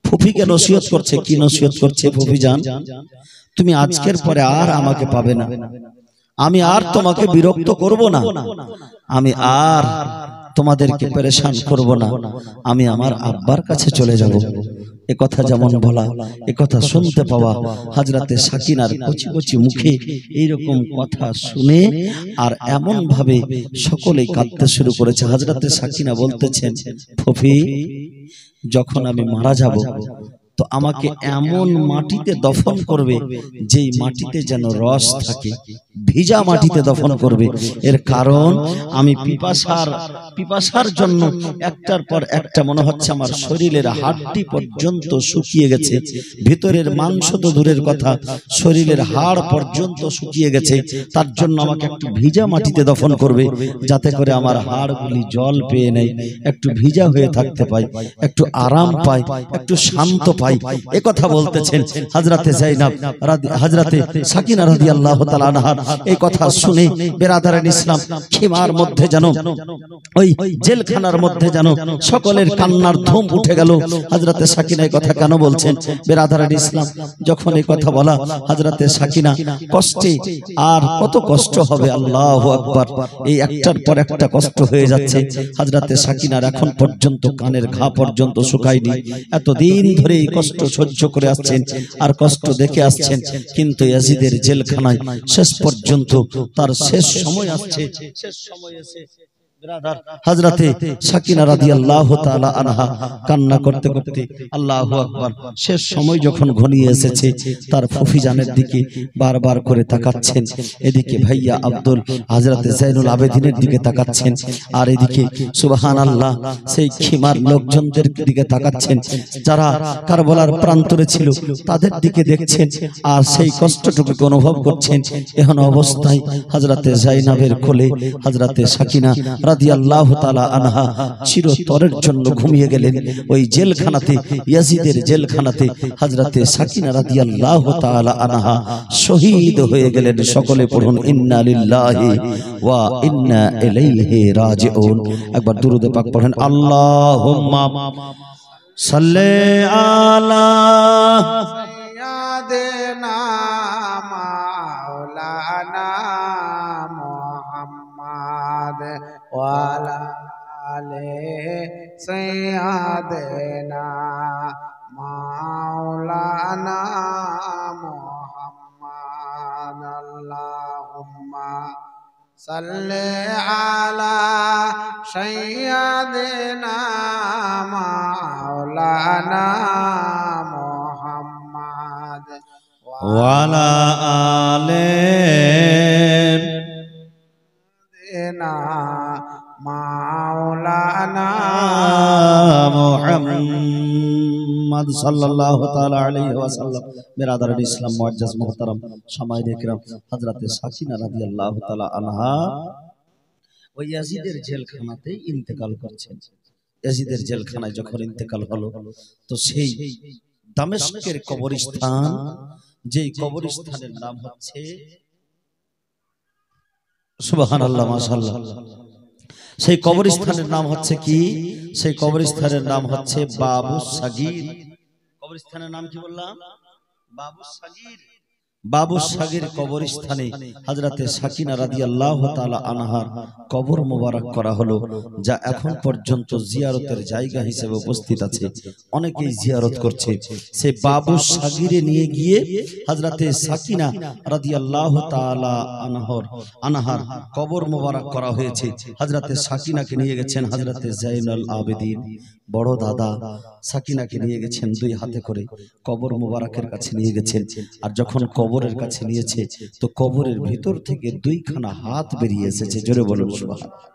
ফুফিকে নসিহত করছে। কি নসিহত করছে? ফুফিজান, তুমি আজকের পরে আর আমাকে পাবে না, আমি আর তোমাকে বিরক্ত করব না, আমি আর তোমাদেরকে পেরেশান করব না, আমি আমার আব্বার কাছে চলে যাব। এ কথা যেমন বলা, এ কথা শুনতে পাওয়া হযরতে সাকিনার কচি কচি মুখে এইরকম কথা শুনে আর এমন ভাবে সকলেই কাঁদতে শুরু করেছে। হযরতে সাকিনা বলতেছেন, ফুফি যখন আমি মারা যাব তো আমাকে এমন মাটিতে দফন করবে যেই মাটিতে যেন রস থাকে, ভিজা মাটিতে দফন করবে। এর কারণ আমি পিপাসার জন্য একটার পর একটা মনে হচ্ছে আমার শরীরের হাড়টি পর্যন্ত শুকিয়ে গেছে, ভিতরের মাংস তো দূরের কথা, শরীরের হাড় পর্যন্ত শুকিয়ে গেছে। তার জন্য আমাকে একটু ভিজা মাটিতে দফন করবে, যাতে করে আমার হাড়গুলি জল পেয়ে নেয়, একটু ভিজা হয়ে থাকতে পায়, একটু আরাম পায়, একটু শান্ত পায়। এ কথা বলতেছেন হযরতে যায়েনব, হযরতে সাকিনা রাদিয়াল্লাহু তাআলা আনহা এই কথা শুনে বেরাদারের ইসলাম খিমার মধ্যে যেন, ওই জেলখানার মধ্যে যেন সকলের কান্নার ধুম উঠে গেল। হযরতে সাকিনা এই কথা কেন বলছেন? বেরাদারের ইসলাম যখন এই কথা বলা, হযরতে সাকিনা কষ্টে, আর কত কষ্ট হবে, আল্লাহু আকবার, এই একটার পর একটা কষ্ট হয়ে যাচ্ছে। হযরতে সাকিনার এখন পর্যন্ত কানের ঘা পর্যন্ত শুকায়নি, এতদিন ধরে এই কষ্ট সহ্য করে আসছেন আর কষ্ট দেখে আসছেন, কিন্তু ইয়াজিদের জেলখানায় শেষ পর্যন্ত তার শেষ সময় আসছে। শেষ সময় এসে হযরতে সাকিনা রাদিয়াল্লাহু তাআলা আনহা কান্না করতে করতে, আল্লাহু আকবার, শেষ সময় যখন ঘনিয়ে এসেছে তার ফুফি জানের দিকে বারবার করে তাকাচ্ছেন। এদিকে ভাইয়া আব্দুল হযরতে জাইনুল আবেদিনের দিকে তাকাচ্ছেন, আর এদিকে সুবহানাল্লাহ সেই খিমার লোকজনদের দিকে তাকাচ্ছেন যারা কারবালার প্রান্তরে ছিল, তাদের দিকে দেখছেন আর সেই কষ্টটুকু অনুভব করছেন। এখন অবস্থায় হযরতে জাইনাবের কোলে হযরতে সাকিনা রাদিয়াল্লাহু তাআলা আনহা চিরতরের জন্য ঘুমিয়ে গেলেন ওই জেলখানাতে, ইয়াজিদের জেলখানাতে। হযরতে সাকিনা রাদিয়াল্লাহু তাআলা আনহা শহীদ হয়ে গেলেন। সকলে পড়ুন ইন্না লিল্লাহি ওয়া ইন্না ইলাইহি রাজিউন। একবার দুরূদ পাক পড়েন, আল্লাহুম্মা সাল্লি আলা সাইয়্যিদিনা মাওলানা মুহাম্মদ ওয়া আলা আলি সাইয়্যিদিনা মাওলানা মুহাম্মদ। আল্লাহুম্মা সাল্লি আলা সাইয়্যিদিনা মাওলানা মুহাম্মদ ওয়া আলা আলি মাওলানা মুহাম্মদ সাল্লাল্লাহু তাআলা আলাইহি ওয়াসাল্লাম। বিরাদার ইসলাম মুআজ্জাজ মুহতারাম সামাইয়ে ইকরাম, হযরতে সাকিনা রাদিয়াল্লাহু তাআলা আনহা ওই ইয়াজিদের জেলখানাতে ইন্তেকাল করছেন। ইয়াজিদের জেলখানায় যখন ইন্তেকাল হলো, তো সেই দামেস্কের কবরস্থান, যেই কবরস্থানের নাম হচ্ছে সুবহানাল্লাহ মাশাআল্লাহ, সেই কবরস্থানের নাম হচ্ছে কি? সেই কবরস্থানের নাম হচ্ছে বাবু সাগীর। কবরস্থানের নাম কি বললাম? বাবু সাগীর। বাবু সাগীর কবরস্থানে হযরতে সাকিনা রাদিয়াল্লাহু তাআলা আনহার কবর মোবারক করা হলো, যা এখন পর্যন্ত জিয়ারতের জায়গা হিসেবে উপস্থিত আছে। অনেকেই জিয়ারত করছে। সেই বাবু সাগীরে নিয়ে গিয়ে হযরতে সাকিনা রাদিয়াল্লাহু তাআলা আনহার কবর মোবারক করা হয়েছে। হযরতে সাকিনাকে নিয়ে গেছেন হযরতে জাইনুল আবেদিন, বড় দাদা সাকিনাকে নিয়ে গেছেন দুই হাতে করে, কবর মোবারকের কাছে নিয়ে গেছেন। আর যখন কবরের কাছে নিয়েছে, তো কবরের ভিতর থেকে দুইখানা হাত বেরিয়ে এসেছে। জোরে বলুন সুবহানাল্লাহ।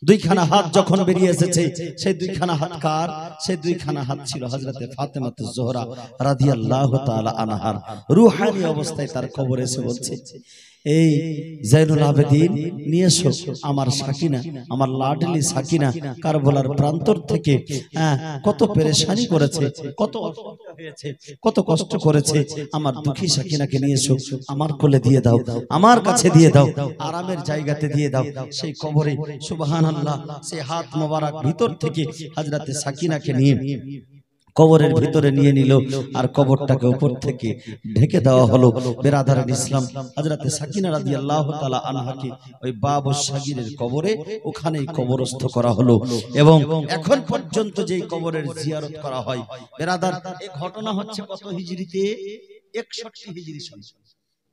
দুইখানা হাত যখন বেরিয়ে এসেছে, সেই দুইখানা হাত কার? সেই দুইখানা হাত ছিল হযরতে ফাতেমাতুজ জোহরা রাদিয়াল্লাহু তাআলা আনহার। রূহানি অবস্থায় তার কবরে এসে বলছে, এই জাইনুল আবেদিন, নিয়ে এসো আমার সাকিনা, আমার লাডলি সাকিনা কারবালার প্রান্তর থেকে কত পেরেশানি করেছে, কত অসুবিধা হয়েছে, কত কষ্ট করেছে। আমার দুঃখী সাকিনাকে নিয়ে এসো, আমার কোলে দিয়ে দাও, আমার কাছে দিয়ে দাও, আরামের জায়গাতে দিয়ে দাও। সেই কবরে সুবহানাল্লাহ, সেই হাত মোবারক ভিতর থেকে হযরতে সাকিনাকে নিয়ে কবরের ভিতরে নিয়ে নিল, আর কবরটাকে উপর থেকে ঢেকে দেওয়া হলো। বিরাদারান ইসলাম, হযরতে সাকিনা রাদিয়াল্লাহু তাআলা আনহাকে ওই বাবু সাগীরের কবরে ওখানেই কবরস্থ করা হলো। এবং এখন পর্যন্ত যেই কবরের জিয়ারত করা হয়, বিরাদার, এই ঘটনা হচ্ছে কত হিজরিতে? 61 হিজরি সনে।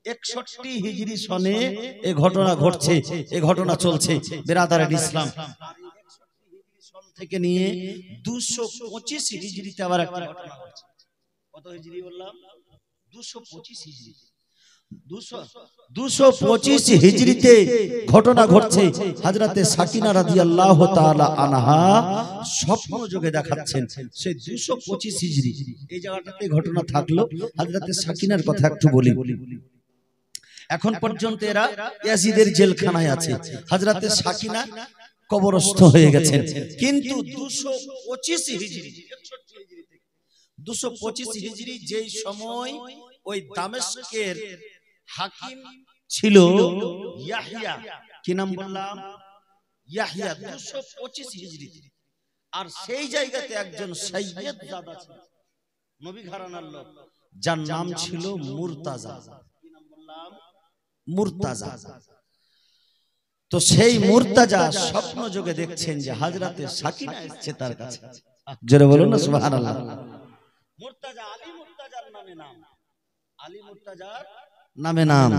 61 হিজরি সনে এই ঘটনা ঘটছে, এই ঘটনা চলছে। বিরাদারান ইসলাম, থেকে নিয়ে 225 হিজরিতে আবার একটা ঘটনা ঘটছে। কত হিজরি বললাম? 225 হিজরি। 225 হিজরিতে ঘটনা ঘটছে। হযরতে সাকিনা রাদিয়াল্লাহু তাআলা আনহা স্বপ্ন যোগে দেখাচ্ছেন সেই 225 হিজরি। এই জায়গাটাতে ঘটনা থাকলো। হযরতে সাকিনার কথা একটু বলি। এখন পর্যন্ত এরা ইয়াজিদের জেলখানায় আছে। হযরতে সাকিনা কবরস্থ হয়ে গেছেন, কিন্তু 225 হিজরি, 225 হিজরি যেই সময় ওই দামেস্কের হাকিম ছিল ইয়াহইয়া, কি নাম বললাম? ইয়াহইয়া। 225 হিজরিতে। আর সেই জায়গাতে একজন সাইয়্যেদ দাদা ছিল, নবী ঘরানার লোক, যার নাম ছিল মুর্তাজা। কি নাম বললাম? মুর্তাজা। তো সেই মুর্তাজা স্বপ্ন যোগে দেখছেন যে হযরতে সাকিনা এসেছে তার কাছে। জোরে বলুন না সুবহানাল্লাহ। মুর্তাজা আলী মুর্তাজার নামে নাম, আলী মুর্তাজার নামে নাম।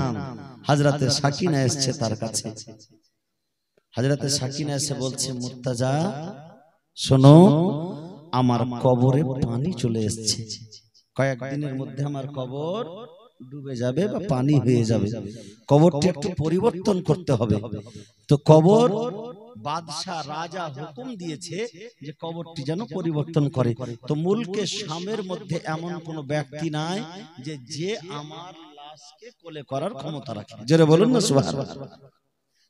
হযরতে সাকিনা এসেছে তার কাছে। হযরতে সাকিনা এসে বলছে, মুর্তাজা শোনো, আমার কবরে পানি চলে এসেছে, কয়েকদিনের মধ্যে আমার কবর ডুবে যাবে বা পানি হয়ে যাবে, কবরটি একটু পরিবর্তন করতে হবে। তো কবর বাদশা রাজা হুকুম দিয়েছে যে কবরটি যেন পরিবর্তন করে। তো মুলকে শামের মধ্যে এমন কোন ব্যক্তি নাই যে আমার লাশকে কোলে করার ক্ষমতা রাখে। জোরে বলুন না সুবহানাল্লাহ।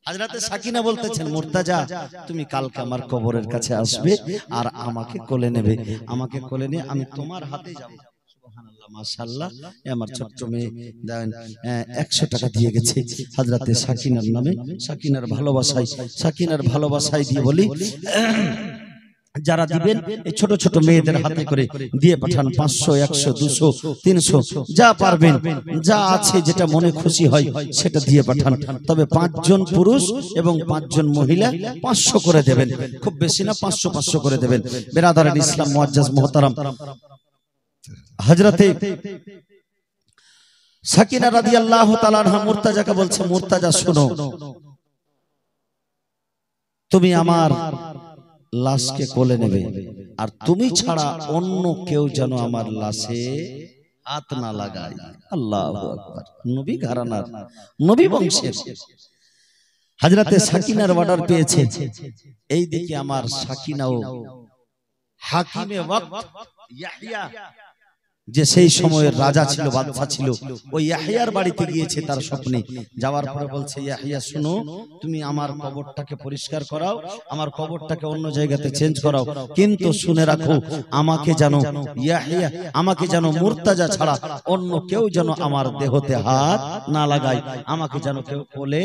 হযরতে সাকিনা বলতেছেন, মুর্তাজা তুমি কালকে আমার কবরের কাছে আসবে আর আমাকে কোলে নেবে, আমাকে কোলে নিয়ে আমি তোমার হাতে যাব। সুবহানাল্লাহ, মাশাআল্লাহ। আমার ছোট্ট মেয়ে 100 টাকা দিয়ে গেছে হযরতে সাকিনার নামে, সাকিনার ভালোবাসায় দিয়ে বলি, যারা দিবেন এই ছোট ছোট মেয়েদের হাতে করে দিয়ে পাঠান। 500, 100, 200, 300 যা পারবেন, যা আছে যেটা মনে খুশি হয় সেটা দিয়ে পাঠান। তবে 5 জন পুরুষ এবং 5 জন মহিলা 500 করে দেবেন, খুব বেশি না, 500 করে দেবেন। বেরাদারান ইসলাম মুআজ্জাজ মুহতারাম, হযরতে সাকিনা রাদিয়াল্লাহু তাআলা আনহা মুর্তাজাকে বলছে, মুর্তাজা শোনো, তুমি আমার লাশকে কোলে নেবে আর তুমি ছাড়া অন্য কেউ যেন আমার লাশে হাত না লাগায়। আল্লাহু আকবার। নবী ঘরানার, নবী বংশের হযরতে সাকিনার অর্ডার পেয়েছে। এই দিকে আমার সাকিনাও হাকিমে ওয়াক্ত ইয়াহইয়া, যে সেই সময়ের রাজা ছিল, বাদশা ছিল, ওই ইয়াহইয়ার বাড়িতে গিয়েছে তার স্বপ্নে। যাওয়ার পরে বলছে, ইয়াহইয়া শোনো, তুমি আমার কবরটাকে পরিষ্কার করাও, আমার কবরটাকে অন্য জায়গাতে চেঞ্জ করাও, কিন্তু শুনে রাখো আমাকে যেন ইয়াহইয়া, আমাকে যেন মুর্তাজা ছাড়া অন্য কেউ যেন আমার দেহতে হাত না লাগায়, আমাকে যেন কেউ কোলে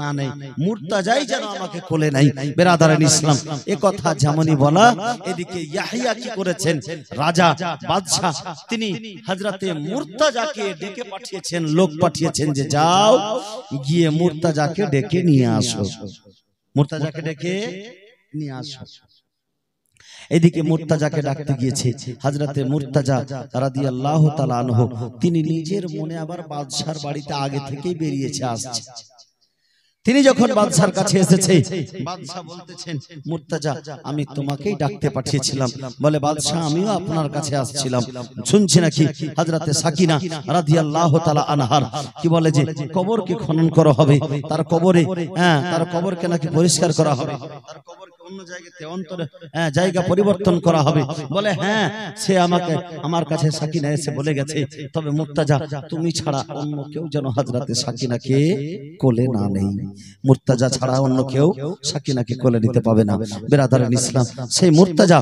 না নেয়, মুর্তাজাই যেন আমাকে কোলে নেয়। বেরাদারান ইসলাম, এ কথা যেমনই বলা, এদিকে ইয়াহইয়া কি করেছেন, রাজা বাদশা তিনি হযরতে মুর্তাজাকে ডেকে পাঠিয়েছেন, লোক পাঠিয়েছেন যে যাও গিয়ে মুর্তাজাকে ডেকে নিয়ে আসো, মুর্তাজাকে ডেকে নিয়ে আসো। এদিকে মুর্তাজাকে ডাকতে গিয়েছে। হযরতে মুর্তাজা রাদিয়াল্লাহু তাআলা আনহু তিনি নিজের মনে আবার বাদশার বাড়িতে আগে থেকেই বেরিয়েছে আসছে। তিনি যখন বাদশার কাছে এসেছে, বাদশা বলতেছেন, মুর্তাজা আমি তোমাকেই ডাকতে পাঠিয়েছিলাম। বলে, বাদশা আমিও আপনার কাছে আসছিলাম। শুনছি নাকি হযরতে সাকিনা রাদিয়াল্লাহু তাআলা আনহার কি বলে যে কবরকে খনন করা হবে, তার কবরে তার কবরকে নাকি পরিষ্কার করা হবে, তার কবরকে অন্য জায়গাতে অন্তরে জায়গা পরিবর্তন করা হবে। বলে হ্যাঁ, সে আমাকে আমার কাছে সাকিনা এসে বলে গেছে, তবে মুর্তাজা তুমি ছাড়া অন্য কেউ যেন হযরতে সাকিনাকে কোলে না নেয়, মুর্তাজা ছাড়া অন্য কেউ সাকিনাকে কোলে নিতে পাবে না। বেরাদারান ইসলাম, সেই মুর্তাজা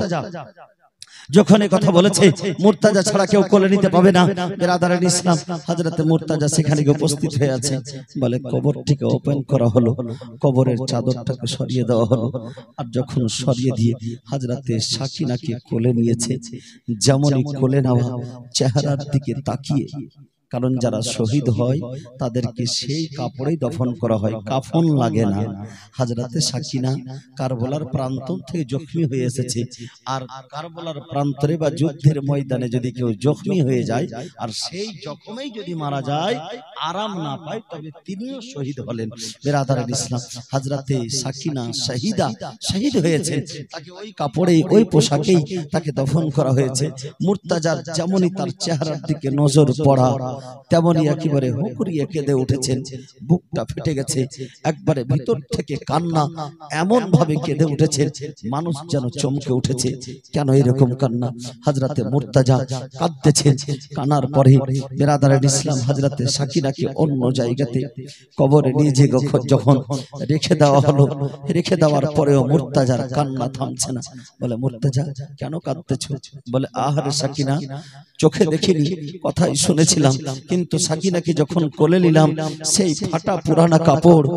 যখন এই কথা বলেছে, মুর্তাজা ছাড়া কেউ কোলে নিতে পাবে না, বেরাদারান ইসলাম, হযরতে মুর্তাজা সেখানে উপস্থিত হয়ে আছে। বলে কবরটিকে ওপেন করা হলো, কবরের চাদরটাকে সরিয়ে দেওয়া হলো, আর যখন সরিয়ে দিয়ে হযরতে সাকিনাকে কোলে নিয়েছে, যেমনই কোলে নেওয়া, চেহারার দিকে তাকিয়ে, কারণ যারা শহীদ হয় তাদেরকে সেই কাপড়েই দফন করা হয়, কাফন লাগে না। হযরতে সাকিনা কারবালার প্রান্তর থেকে জখমি হয়ে এসেছে, আর কারবালার প্রান্তরে বা যুদ্ধের ময়দানে যদি কেউ জখমি হয়ে যায় আর সেই জখমেই যদি মারা যায়, আরাম না পায়, তবে তিনিও শহীদ হলেন। বেরাদারান ইসলাম, হযরতে সাকিনা শহীদ হয়েছেন, তাকে ওই কাপড়েই ওই পোশাকেই তাকে দফন করা হয়েছে। মুর্তাজার যেমনই তার চেহারার দিকে নজর পড়া, তেমনি একেবারে হুকুরিয়ে কেঁদে উঠেছেন, বুকটা ফেটে গেছে, একবারে ভিতর থেকে কান্না এমন ভাবে কেঁদে উঠেছেন, মানুষ যেন চমকে উঠেছে। কেন এরকম কান্না? হযরতে মুর্তাজা কাঁদতেছেন। কান্নার পরে বেরাদারান ইসলাম, হযরতে সাকিনাকে অন্য জায়গাতে কবরে নিয়ে যে যখন রেখে দেওয়া হলো, রেখে দেওয়ার পরেও মুর্তাজার কান্না থামছে না। বলে, মুর্তাজা কেন কাঁদতেছো? বলে, আহারে সাকিনা, চোখে দেখিনি, কথাই শুনেছিলাম, কিন্তু সাকিনাকে যখন কোলে নিলাম, সেই ফাটা পুরানা কাপড়,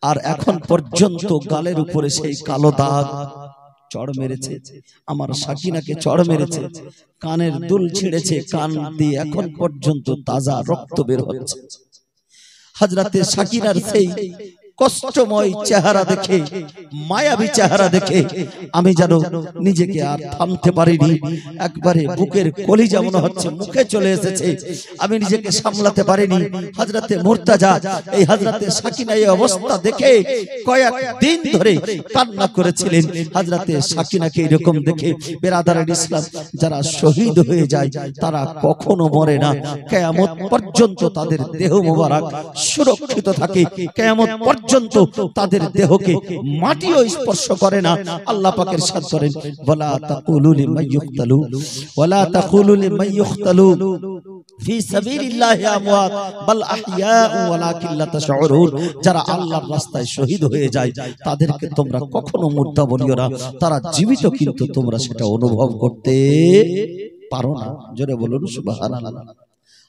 আর এখন পর্যন্ত গালের উপরে সেই কালো দাগ চড় মেরেছে, আমার সাকিনাকে চড় মেরেছে, কানের দুল ছিঁড়েছে, কান দিয়ে এখন পর্যন্ত তাজা রক্ত বের হচ্ছে। হযরতে সাকিনার সেই কষ্টময় চেহারা দেখে, মায়াবী চেহারা দেখে আমি যেন নিজেকে আর থামতে পারিনি। একবারে বুকের কলিজা মনে হচ্ছে মুখে চলে এসেছে, আমি নিজেকে সামলাতে পারিনি। হযরতে মুর্তাজা এই হযরতে সাকিনা এই অবস্থা দেখে কয়েক দিন ধরে কান্না করেছিলেন। হযরতে সাকিনাকে এরকম দেখে বেরাদার ইসলাম, যারা শহীদ হয়ে যায় তারা কখনো মরে না, কিয়ামত পর্যন্ত তাদের দেহ মোবারক সুরক্ষিত থাকে, কিয়ামত পর্যন্ত তাদের দেহকে মাটিও স্পর্শ করে না। আল্লাহ পাকের ইরশাদ করেন, ওয়ালা তাকুলু লিমান ইয়ুকতালু ওয়ালা তাকুলু লিমান ইয়ুকতালু ফি সাবিলিল্লাহি আমওয়াত বাল আহইয়াউ ওয়ালাকিন লা তাশউরুন। যারা আল্লাহর রাস্তায় শহীদ হয়ে যায় তাদেরকে তোমরা কখনো মুর্দা বলিও না, তারা জীবিত, কিন্তু তোমরা সেটা অনুভব করতে পারো না। জোরে বলুন সুবহানাল্লাহ।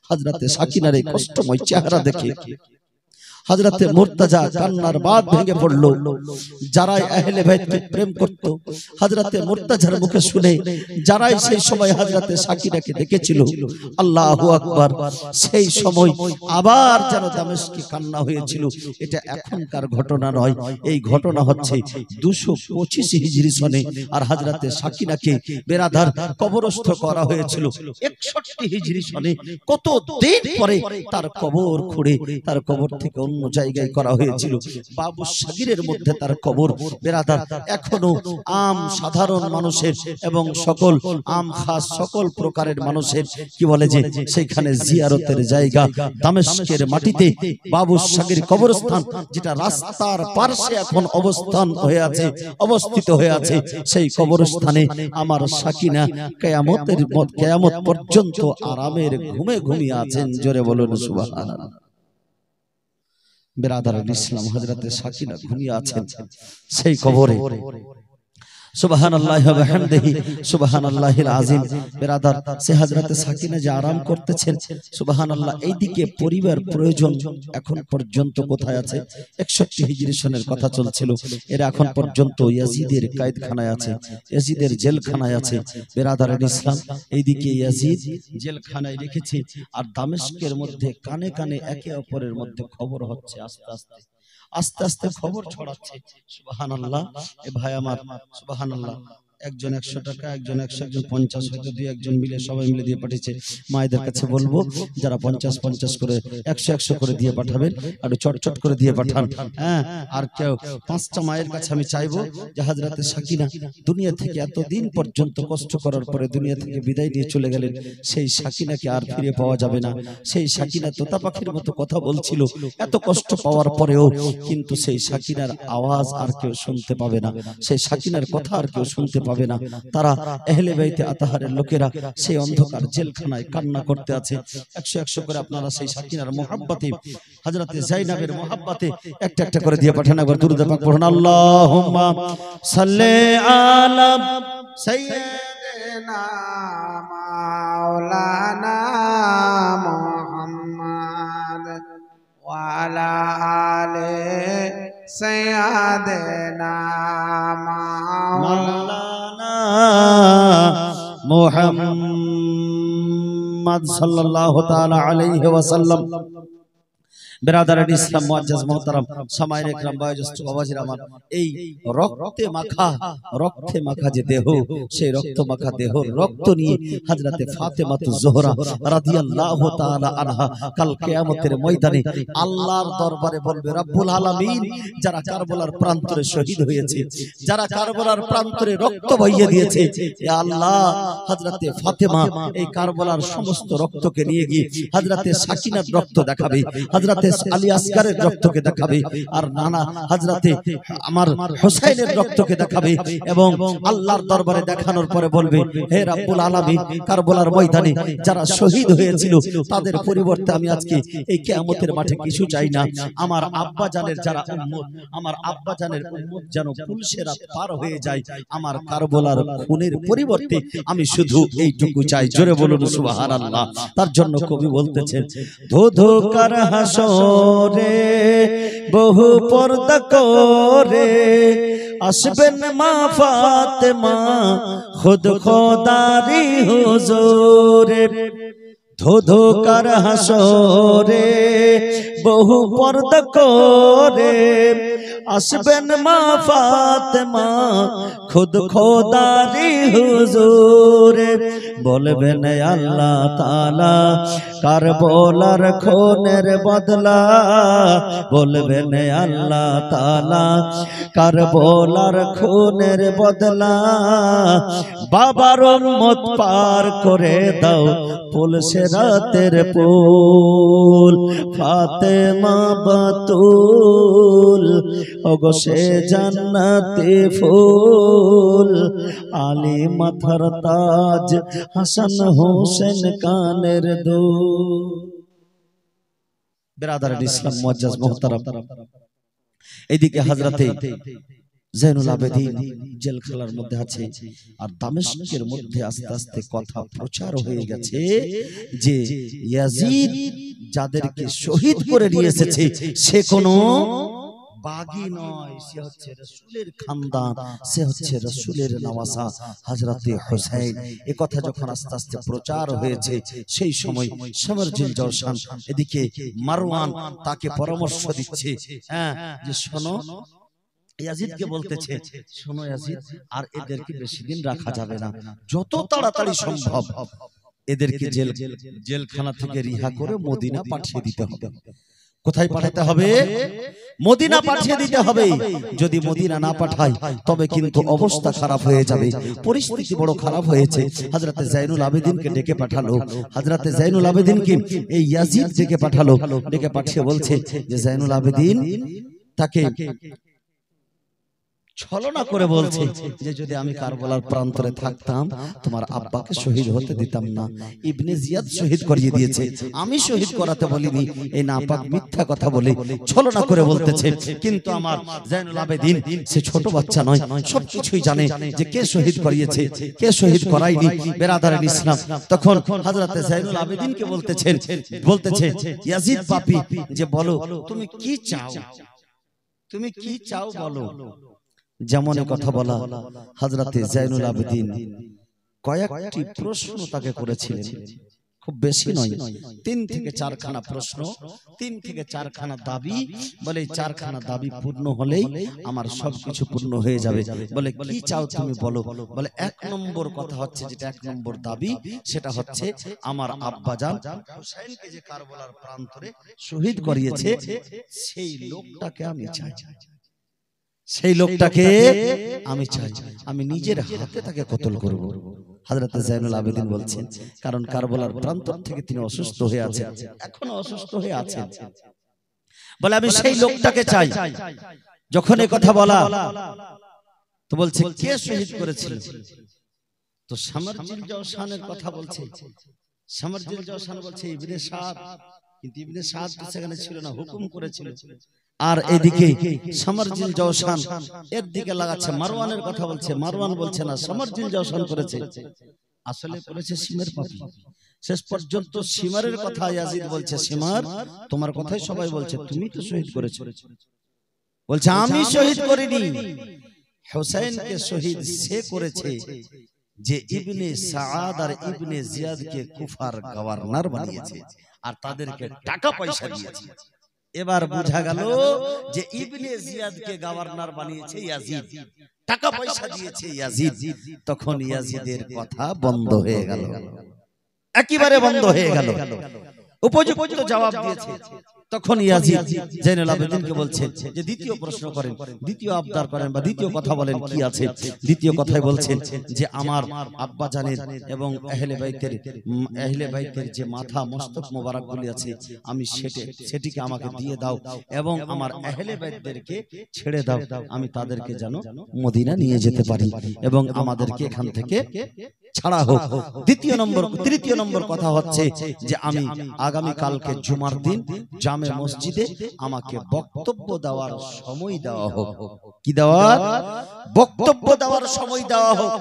হযরতে সাকিনার এই কষ্টময় চেহারা দেখে হযরতে মুর্তাজা কান্নার বাঁধ ভেঙে পড়ল। যারাই আহলে বাইতকে প্রেম করত হযরতে মুর্তাজার মুখে শুনে, যারাই সেই সময় হযরতে সাকিনাকে দেখেছিল, আল্লাহু আকবার, সেই সময় আবার যেন দামেস্কে কান্না হয়েছিল। এটা এখনকার ঘটনা নয়, এই ঘটনা হচ্ছে 225 হিজরি সনে। আর হযরতে সাকিনাকে বেরাদার কবরস্থ করা হয়েছিল 61 হিজরি সনে। কত দিন পরে তার কবর খুঁড়ে তার কবর থেকে অন্য জায়গায় করা হয়েছিল। বাবু সাগিরের মধ্যে তার কবর। বেরাদার এখনো আম সাধারণ মানুষের এবং সকল আম খাস সকল প্রকারের মানুষের কি বলে যে সেখানে জিয়ারতের জায়গা দামেস্কের মাটিতে বাবু সাগির কবরস্থান, যেটা রাস্তার পাশে এখন অবস্থিত হয়ে আছে। সেই কবরস্থানে আমার সাকিনা কিয়ামত পর্যন্ত আরামের ঘুমে ঘুমিয়ে আছেন। জোরে বলুন সুবহানাল্লাহ। বেরাদার ইসলাম, হযরতে সাকিনা ঘুমিয়ে আছেন সেই কবরে। সুবহানাল্লাহি ওয়া বিহামদিহি সুবহানাল্লাহিল আযীম। বেরাদার সে হযরতে সাকিনা যে আরাম করতেছেন, সুবহানাল্লাহ, এইদিকে পরিবার প্রয়োজন এখন পর্যন্ত কোথায় আছে? 61 হিজরি সনের কথা চলছিল। এরা এখন পর্যন্ত ইয়াজিদের কায়েদখানায় আছে, ইয়াজিদের জেলখানায় আছে। বেরাদার ইসলাম, এইদিকে ইয়াজিদ জেলখানায় রেখেছে, আর দামেস্কের মধ্যে কানে কানে একে অপরের মধ্যে খবর হচ্ছে, আস্তে আস্তে খবর ছড়াচ্ছে। সুবহানাল্লাহ। এ ভাই আমার, সুবহানাল্লাহ, একজন 100 টাকা, একজন 100, একজন 50, হয়তো দুই একজন মিলে সবাই মিলে দিয়ে পাঠিয়েছে। মায়েদের কাছে বলবো যারা 50 করে 100 করে দিয়ে পাঠাবেন, আর চটচট করে দিয়ে পাঠান। হ্যাঁ, আর কেউ 5টা মায়ের কাছে আমি চাইবো যে হযরতে সাকিনা দুনিয়া থেকে এতদিন পর্যন্ত কষ্ট করার পরে দুনিয়া থেকে বিদায় নিয়ে চলে গেলেন, সেই সাকিনাকে আর ফিরে পাওয়া যাবে না। সেই সাকিনা তোতা পাখির মতো কথা বলছিল, এত কষ্ট পাওয়ার পরেও কিন্তু সেই সাকিনার আওয়াজ আর কেউ শুনতে পাবে না, সেই সাকিনার কথা আর কেউ শুনতে পাবে না। তারা আহলে বাইতে আতাহারের লোকেরা সেই অন্ধকার জেলখানায় কান্না করতে আছে। 100 করে আপনারা সেই সাকিনার মুহাব্বতে, হযরতে যায়েনাবের মুহাব্বতে একটা একটা করে দিয়ে পাঠান। একবার দুরূদ পাক পড়ুন, আল্লাহুম্মা সাল্লি আলা সাইয়্যিদিনা মাওলানা মুহাম্মদ ওয়া আলা আলি সাইয়্যিদিনা মাওলানা মুহাম্মদ সাল্লাল্লাহু তাআলা আলাইহি ওয়াসাল্লাম। বেরাদারান ইসলাম, মুআজ্জাজ মুহতারাম, সামাইর ইকরাম, বয়োজ্যেষ্ঠ বাবাজির আমার, এই রক্তে মাখা যে দেহ, সেই রক্ত মাখা দেহর রক্ত নিয়ে হযরতে ফাতেমাতুজ জোহরা রাদিয়াল্লাহু তাআলা আনহা কাল কিয়ামতের ময়দানে আল্লাহর দরবারে বলবে, রব্বুল আলামিন, যারা কারবালার প্রান্তরে শহীদ হয়েছে, যারা কারবালার প্রান্তরে রক্ত বহিয়ে দিয়েছে, ইয়া আল্লাহ, হযরতে ফাতেমা এই কারবালার সমস্ত রক্তকে নিয়ে গিয়ে হযরতে সাকিনার রক্ত দেখাবে, হযরতে আলী আসগারের রক্তকে দেখাবে, আর নানা হযরতে আমার হোসেনের রক্তকে দেখাবে, এবং আল্লাহর দরবারে দেখানোর পরে বলবে, হে রব্বুল আলামিন, কারবালার ময়দানে যারা শহীদ হয়েছিল তাদের পরিবর্তে আমি আজকে এই কিয়ামতের মাঠে কিছু চাই না। আমার আব্বা জানের যারা উম্মত, আমার আব্বা জানের উম্মত যেন পুলসেরাত পার হয়ে যায়, আমার কারবালার খুনের পরিবর্তে আমি শুধু এইটুকু চাই। জোরে বলুন সুবহানাল্লাহ। তার জন্য কবি বলতেছেন, ধো কার হাসরে বহু পর্দা করে আসবেন মা ফাতেমা খুদ খোদারি হুজুরে, ধোধোকার হাসরে বহু পর্দা করে আসবেন মা ফাতেমা খুদ খোদারি হুজুরে বলবেন আল্লাহ তাআলা কারবালার খুনের বদলা বলবেন আল্লাহ তাআলা কারবালার খুনের বদলা বাবার উম্মত পার করে দাও পুল সিরাতের পুল ফাতেমা বাতুল ওগো সে জান্নাতি ফুল আলী মাথার তাজ হাসান হোসেন কানের দুল। বিরাদার ইসলাম মুআজ্জাজ মুহতারাম, এদিকে হযরতে জাইনুল আবেদিন জেলখানার মধ্যে আছে, আর দামেস্কের মধ্যে আস্তে আস্তে কথা প্রচার হয়ে গেছে যে ইয়াজিদ যাদেরকে শহীদ করে নিয়ে এসেছে সে কোনো বাগী নয়, সে হচ্ছে রাসূলের খানদান, সে হচ্ছে রাসূলের নওয়াসা হযরতে হুসাইন। এই কথা যখন আস্তে আস্তে প্রচার হয়েছে সেই সময় সমরজিল জওশান এদিকে মারওয়ান তাকে পরামর্শ দিচ্ছে, হ্যাঁ যে শোনো, ইয়াজিদকে বলতেছে শোনো ইয়াজিদ, আর এদেরকে বেশি দিন রাখা যাবে না, যত তাড়াতাড়ি সম্ভব এদেরকে জেলখানা থেকে রিহা করে মদিনা পাঠিয়ে দিতে হবে। কোথায় পাঠাতে হবে? মদিনা পাঠিয়ে দিতে হবে। যদি মদিনা না পাঠায় তবে কিন্তু অবস্থা খারাপ হয়ে যাবে, পরিস্থিতি বড় খারাপ হয়েছে। হযরতে জাইনুল আবেদিনকে ডেকে পাঠালো, হযরতে জাইনুল আবেদিনকে এই ইয়াজিদ ডেকে পাঠালো, ডেকে পাঠিয়ে বলছে যে জাইনুল আবেদিন তাকে ছলনা করে বলছে যে যদি আমি কারবালার প্রান্তরে থাকতাম তোমার আব্বাকে শহীদ হতে দিতাম না, ইবনে জিয়াদ শহীদ করিয়ে দিয়েছে, আমি শহীদ করাতে বলিনি। এই নাপাক মিথ্যা কথা বলে ছলনা করে বলতেছে। কিন্তু আমার জাইনুল আবেদিন সে ছোট বাচ্চা নয়, সবকিছুই জানে যে কে শহীদ করিয়েছে কে শহীদ করায়নি। বিরাদার ইসলাম তখন হযরতে জাইনুল আবেদিনকে বলতেছে ইয়াজিদ পাপী যে বলো তুমি কি চাও, তুমি কি চাও বলো। যেমন কথা বলা, হযরতে জাইনুল আবেদিন কয়েকটি প্রশ্ন তাকে করেছিলেন, খুব বেশি নয়, 3 থেকে 4 খানা প্রশ্ন, 3 থেকে 4 খানা দাবি। বলে 4 খানা দাবি পূর্ণ হলেই আমার সবকিছু পূর্ণ হয়ে যাবে। বলে কি চাও তুমি বলো। বলে 1 নম্বর কথা হচ্ছে, যেটা 1 নম্বর দাবি সেটা হচ্ছে আমার আব্বাজান হুসাইনকে যে কারবালার প্রান্তরে শহীদ করিয়েছে সেই লোকটাকে আমি চাই, সেই লোকটাকে আমি চাই, আমি নিজের হাতে তাকে কতল করব। হযরত জাইনুল আবেদিন বলছেন কারণ কারবালার প্রান্তর থেকে তিনি অসুস্থ হয়ে আছেন, এখনো অসুস্থ হয়ে আছেন। বলে আমি সেই লোকটাকে চাই। যখন এই কথা বলা তো বলছে কে শহীদ করেছিল, তো সমরজিল জওশানের কথা বলছে। সমরজিল জওশান বলছে ইবনে সাদ, কিন্তু ইবনে সাদ তো সেখানে ছিল না, হুকুম করেছিল। আর এদিকে সমরজিল জওশান এর দিকে লাগাচ্ছে, মারওয়ানের কথা বলছে, মারওয়ান বলছে না সমরজিল জওশান করেছে, আসলে করেছে সিমের পাপী। শেষ পর্যন্ত সিমারের কথা ইয়াজিদ বলছে সিমার তোমার কথাই সবাই বলছে, তুমি তো শহীদ করেছো। বলছে আমি শহীদ করিনি, হুসাইনকে শহীদ সে করেছে যে ইবনে সাআদ আর ইবনে জিয়াদকে কুফার গভর্নর বানিয়েছে আর তাদেরকে টাকা পয়সা দিয়েছে। এবার বোঝা গেল যে ইবনে জিয়াদকে গভর্নর বানিয়েছে ইয়াজিদ, টাকা পয়সা দিয়েছে ইয়াজিদ। তখন ইয়াজিদের কথা বন্ধ হয়ে গেল, একেবারে বন্ধ হয়ে গেল। উপযুক্ত জবাব দিয়েছে। তখন ইয়াজিদ জাইনুল আবেদিনকে বলছেন যে দ্বিতীয় প্রশ্ন করেন, দ্বিতীয় আবদার করেন বা দ্বিতীয় কথা বলেন কি আছে। দ্বিতীয় কথাই বলছেন যে আমার আব্বা জানের এবং আহলে বাইতের যে মাথা মস্তক মোবারকগুলি আছে আমি সেটিকে আমাকে দিয়ে দাও এবং আমার আহলে বাইতদেরকে ছেড়ে দাও, আমি তাদেরকে যেন মদিনা নিয়ে যেতে পারি এবং আমাদেরকে এখান থেকে ছাড়া হোক। তৃতীয় নম্বর কথা হচ্ছে যে আমি আগামী কালকে জুমার দিন জামে মসজিদে আমাকে বক্তব্য দেওয়ার সময় দেওয়া হোক। কি দেওয়ার? বক্তব্য দেওয়ার সময় দেওয়া হোক।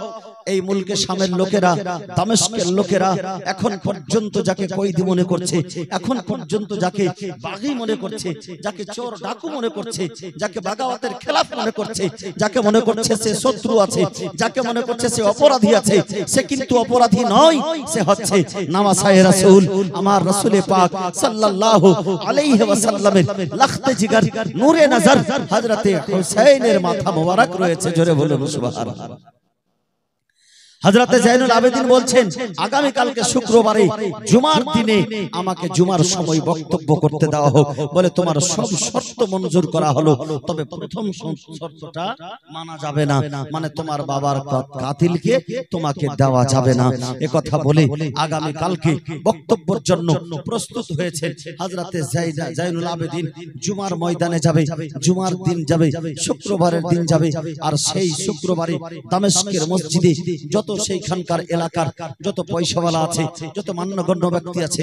এই মুলকে শামের লোকেরা, দামেস্কের লোকেরা এখন পর্যন্ত যাকে কয়েদি মনে করছে, এখন পর্যন্ত যাকে বাগী মনে করছে, যাকে চোর ডাকু মনে করছে, যাকে বাগাওয়াতের খেলাফ মনে করছে, যাকে মনে করছে সে শত্রু আছে, যাকে মনে করছে সে অপরাধী আছে, সে কিন্তু অপরাধী নয়, সে হচ্ছে নামাসায়ে রাসূল আমার রাসূল পাক সাল্লাল্লাহু আলাইহি ওয়াসাল্লামের লাখতে জিগার নূরে নজর হযরতে হুসাইনের মাথা মোবারক রয়েছে। জোরে বলুন সুবহানাল্লাহ। হযরতে জাইনুল আবেদিন বলছেন আগামী কালকে শুক্রবারে জুমার দিনে আমাকে জুমার সময় বক্তব্য করতে দেওয়া হোক। বলে তোমার সব শর্ত মঞ্জুর করা হলো, তবে প্রথম শর্তটা মানা যাবে না, মানে তোমার বাবার কাতিলকে তোমাকে দেওয়া যাবে না। এ কথা বলে আগামী কালকে বক্তব্যের জন্য প্রস্তুত হয়েছে হযরতে জাইনুল আবেদিন। জুমার ময়দানে যাবে, জুমার দিন যাবে, শুক্রবারের দিন যাবে। আর সেই শুক্রবারে দামেস্কের মসজিদে যত সেইখানকার এলাকার যত পয়সাওয়ালা আছে, যত মান্যগণ্য ব্যক্তি আছে,